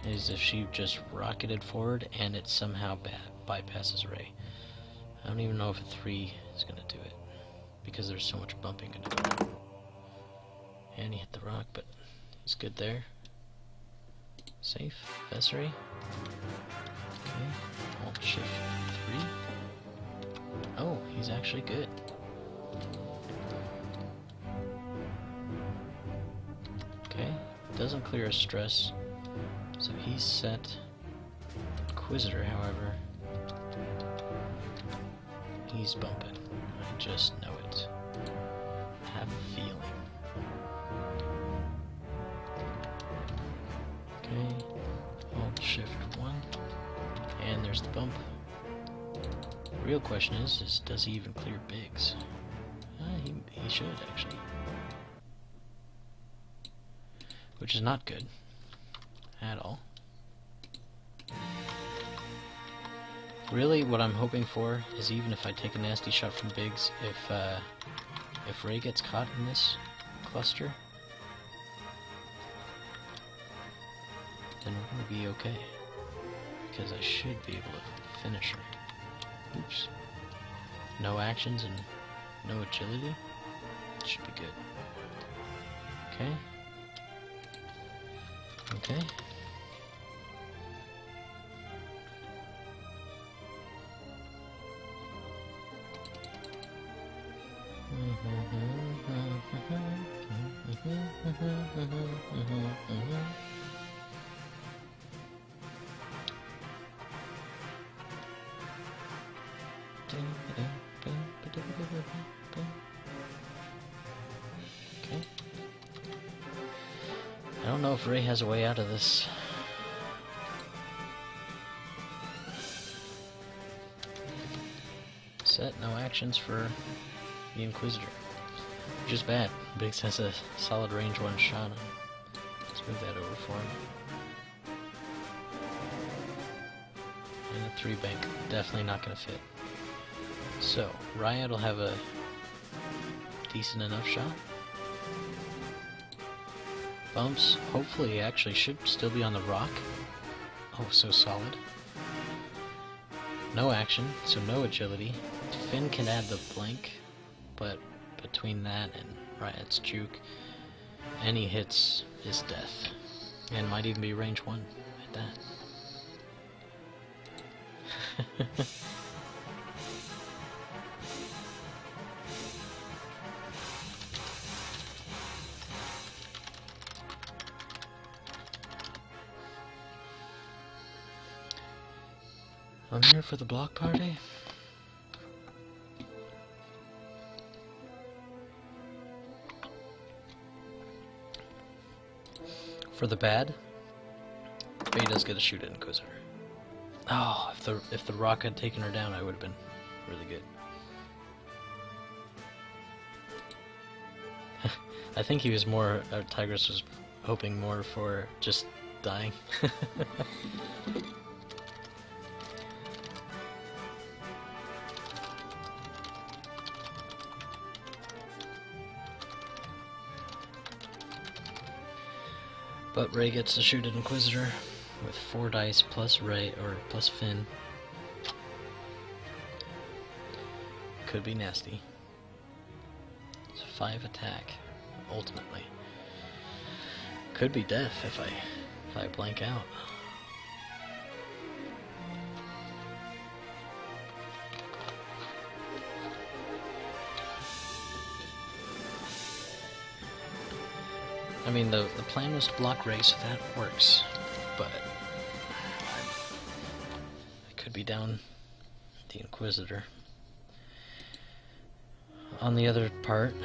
Is if she just rocketed forward and it somehow bypasses Ray. I don't even know if a 3 is gonna do it because there's so much bumping gonna go. And he hit the rock, but he's good there. Safe. Vessery. Okay. Alt Shift 3. Oh, he's actually good. Okay. Doesn't clear his stress. So he's set. Inquisitor, however, he's bumping. I just know it. I have a feeling. Okay, Alt Shift 1, and there's the bump. The real question is does he even clear Biggs? He should, actually. Which is not good. At all. Really, what I'm hoping for is even if I take a nasty shot from Biggs, if Ray gets caught in this cluster, then we're going to be okay. Because I should be able to finish her. Oops. No actions and no agility. Should be good. Okay. Okay. Okay. I don't know if Ray has a way out of this. Set, no actions for the Inquisitor. Which is bad. Biggs has a solid range 1 shot on him. Let's move that over for him. And a 3 bank. Definitely not going to fit. So, Ryad will have a decent enough shot. Bumps. Hopefully, actually should still be on the rock. Oh, so solid. No action, so no agility. Finn can add the blank, but between that and Ryad's Juke, any hits is death. And might even be range 1 at that. I'm here for the block party. For the bad, Faye does get a shoot at Inquisitor. Oh, if the rock had taken her down, I would have been really good. I think he was more, Tigris was hoping more for just dying. But Ray gets to shoot an Inquisitor with 4 dice plus Ray, or plus Finn. Could be nasty. It's a 5 attack, ultimately. Could be death if I blank out. I mean, the plan was to block Ray, so that works, but I could be down the Inquisitor. On the other part,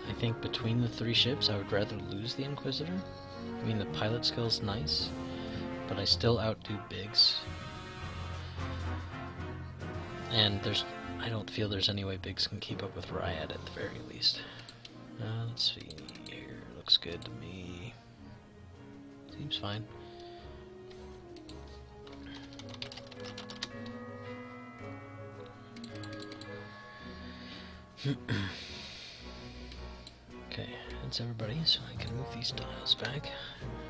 I think between the 3 ships, I would rather lose the Inquisitor. I mean, the pilot skill's nice, but I still outdo Biggs. And I don't feel there's any way Biggs can keep up with Ryad at the very least. Let's see here. Looks good to me. Seems fine. Okay, that's everybody, so I can move these tiles back.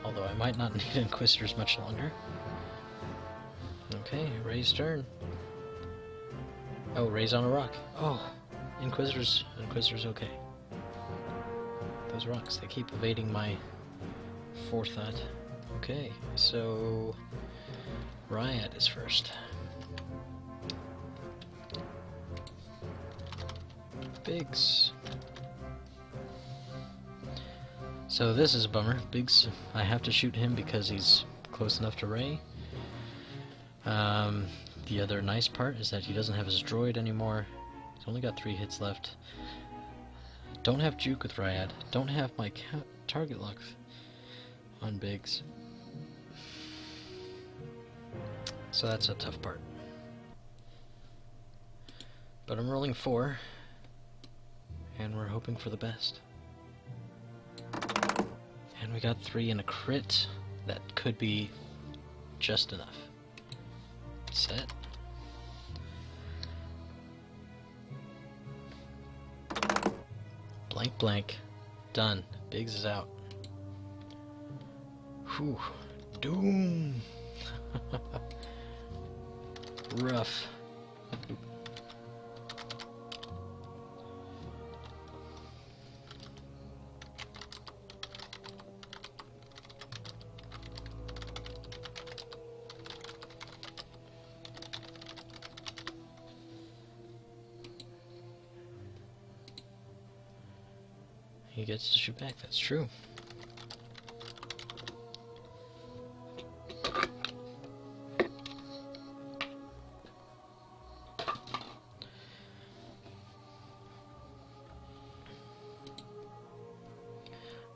Although I might not need Inquisitors much longer. Okay, Ray's turn. Oh, Ray's on a rock. Oh, Inquisitor's okay. Those rocks, they keep evading my forethought. Okay, so Ryad is first. Biggs. So this is a bummer. Biggs, I have to shoot him because he's close enough to Ray. The other nice part is that he doesn't have his droid anymore. He's only got 3 hits left. Don't have Juke with Ryad. Don't have my target lock on Biggs. So that's a tough part. But I'm rolling 4. And we're hoping for the best. And we got 3 and a crit. That could be just enough. Set. Blank blank. Done. Biggs is out. Whew. Doom. Rough. He gets to shoot back, that's true.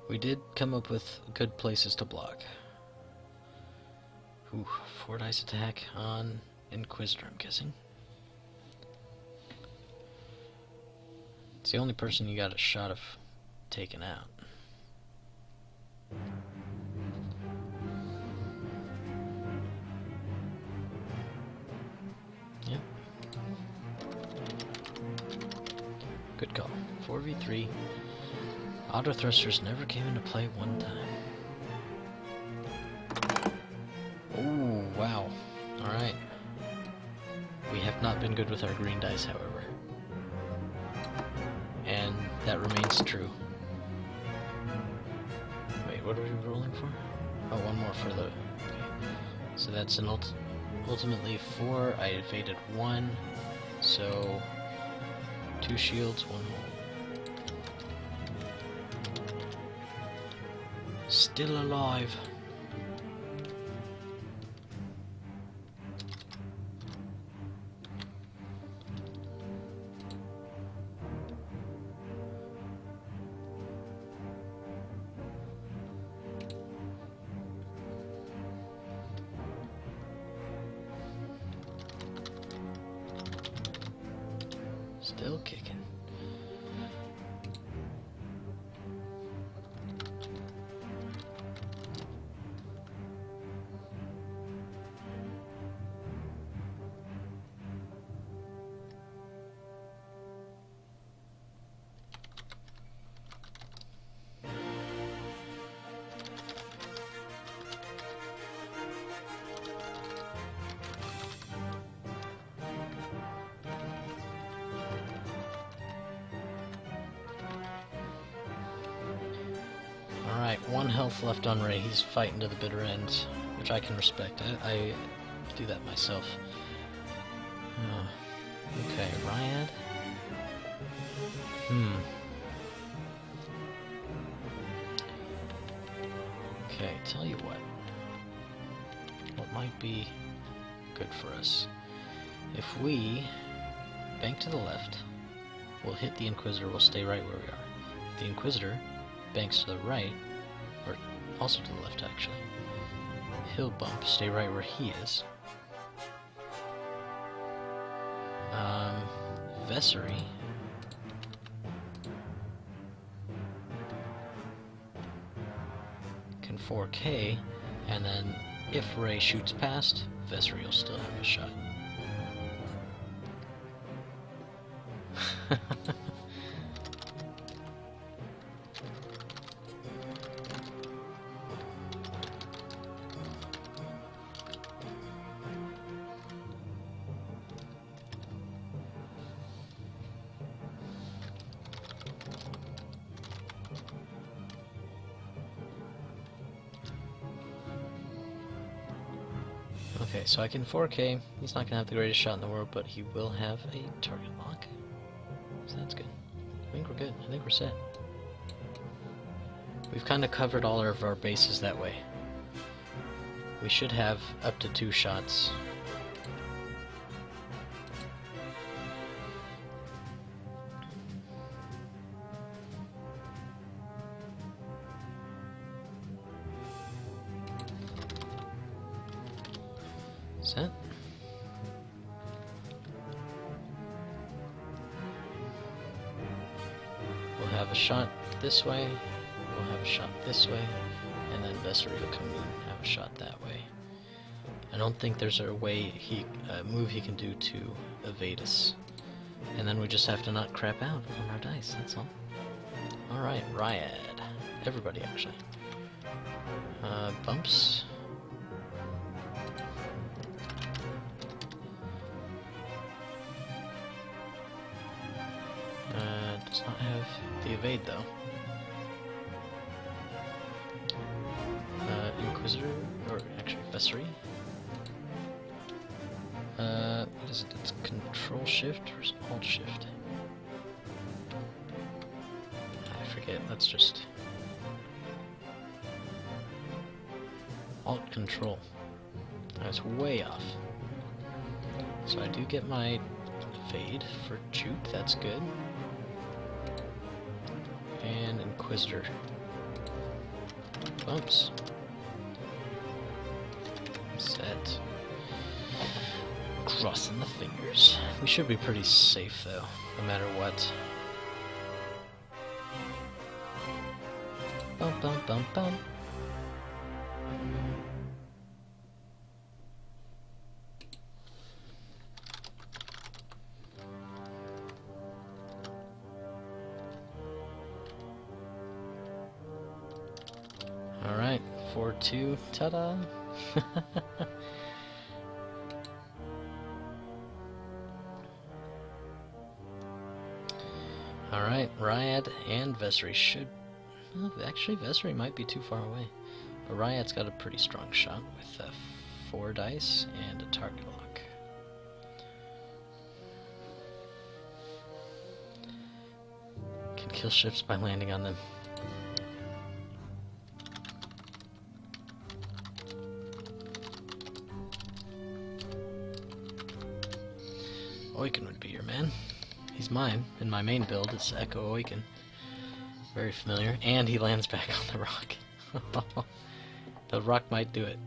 We did come up with good places to block. Ooh, 4 dice attack on Inquisitor, I'm guessing. It's the only person you got a shot of taken out. Yep. Good call. 4v3. Autothrusters never came into play one time. Oh, wow. Alright. We have not been good with our green dice, however. And that remains true. Wait, what are we rolling for? Oh, one more for the... Okay. So that's an ultimately 4. I evaded 1. So 2 shields, 1 hole. Still alive. Still kicking. Alright, 1 health left on Ray. He's fighting to the bitter end, which I can respect. I do that myself. Okay, Ryad. Okay, tell you what. What might be good for us? If we bank to the left, we'll hit the Inquisitor, we'll stay right where we are. If the Inquisitor banks to the right, or also to the left actually, he'll bump, stay right where he is. Vessery can 4K, and then if Ray shoots past, Vessery will still have a shot. Okay, so I can 4K. He's not going to have the greatest shot in the world, but he will have a target lock. So that's good. I think we're good. I think we're set. We've kind of covered all of our bases that way. We should have up to 2 shots. Set. We'll have a shot this way, we'll have a shot this way, and then Vessery will come in and have a shot that way. I don't think there's a way move he can do to evade us. And then we just have to not crap out on our dice, that's all. Alright, Ryad. Everybody actually. Bumps. Does not have the evade though. Inquisitor, or actually Vessery. What is it? It's Control Shift or Alt Shift? I forget. Let's just Alt Control. I was way off. So I do get my evade for Juke. That's good. And Inquisitor. Bumps. Set. Crossing the fingers. We should be pretty safe though, no matter what. Bump, bump, bump, bump. Alright, 4-2, ta-da! Alright, Ryad and Vessery should... Well, actually, Vessery might be too far away. But Ryad's got a pretty strong shot with 4 dice and a target lock. Can kill ships by landing on them. Oiken would be your man. He's mine. In my main build, it's Echo Oiken. Very familiar. And he lands back on the rock. The rock might do it.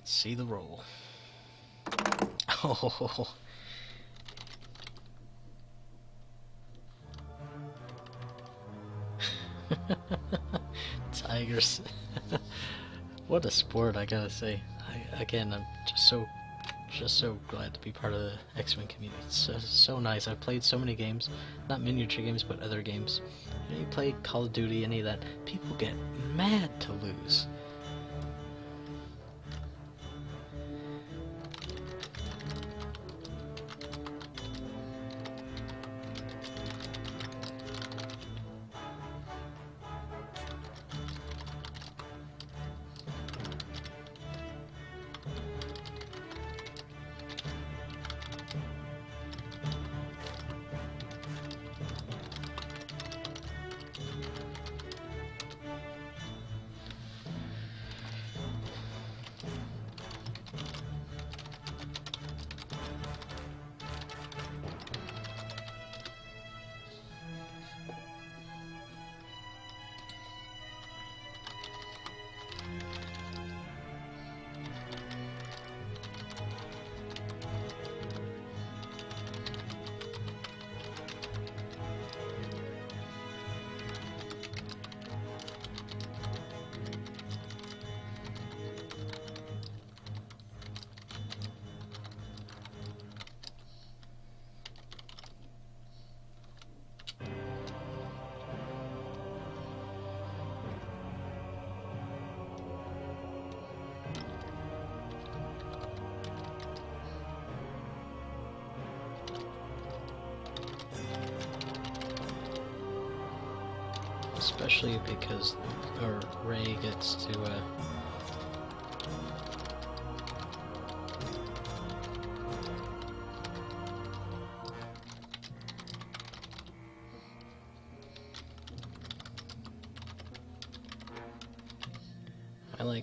See the roll. Oh. Tigris. What a sport, I gotta say. Again, I'm just so glad to be part of the X-Wing community. It's so nice. I've played so many games, not miniature games, but other games. You play Call of Duty, any of that, people get mad to lose. Especially because Rey gets to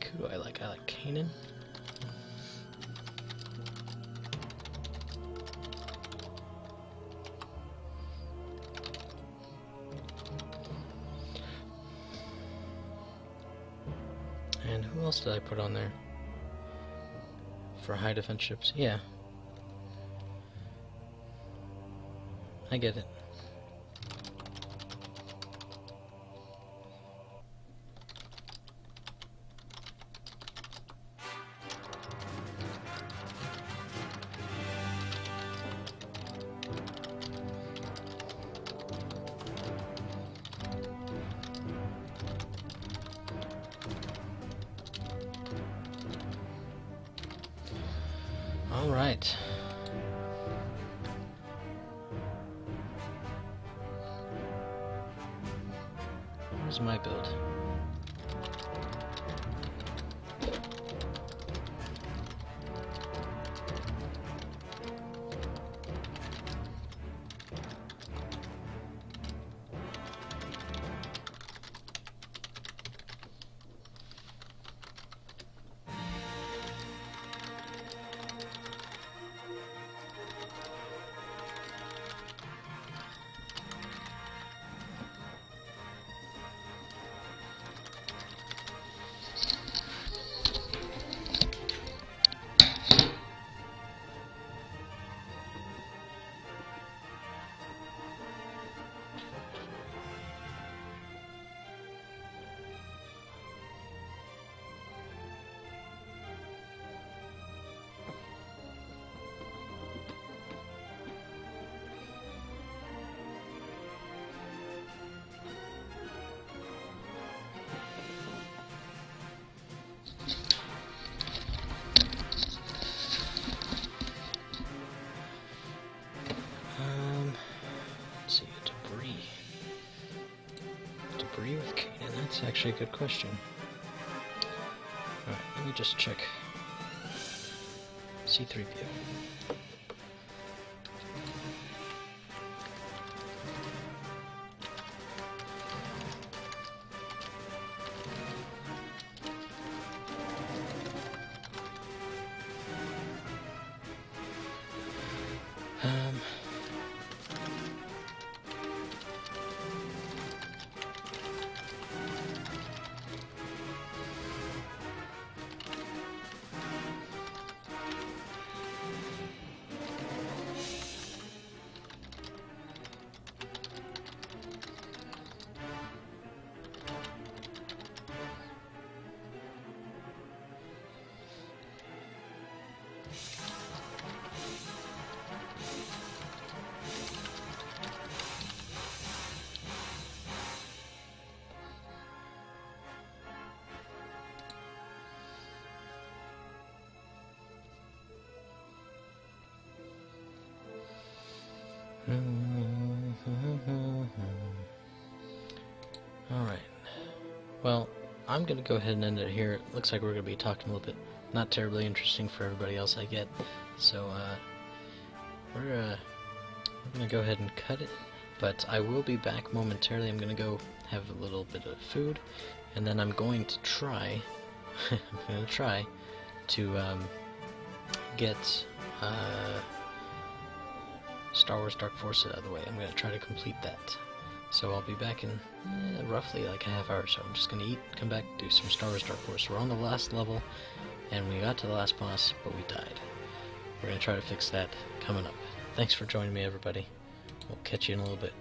who do I like? I like Kanan. And who else did I put on there? For high defense ships? Yeah. I get it. All right. Where's my build? With Kanan? That's actually a good question. Alright, let me just check. C-3PO. well, I'm going to go ahead and end it here. It looks like we're going to be talking a little bit not terribly interesting for everybody else, I get. So, we're going to go ahead and cut it. But I will be back momentarily. I'm going to go have a little bit of food. And then I'm going to try... get Star Wars Dark Forces out of the way. I'm going to try to complete that. So I'll be back in roughly like a half hour or so. I'm just going to eat, come back, do some Star Wars Dark Forces. We're on the last level, and we got to the last boss, but we died. We're going to try to fix that coming up. Thanks for joining me, everybody. We'll catch you in a little bit.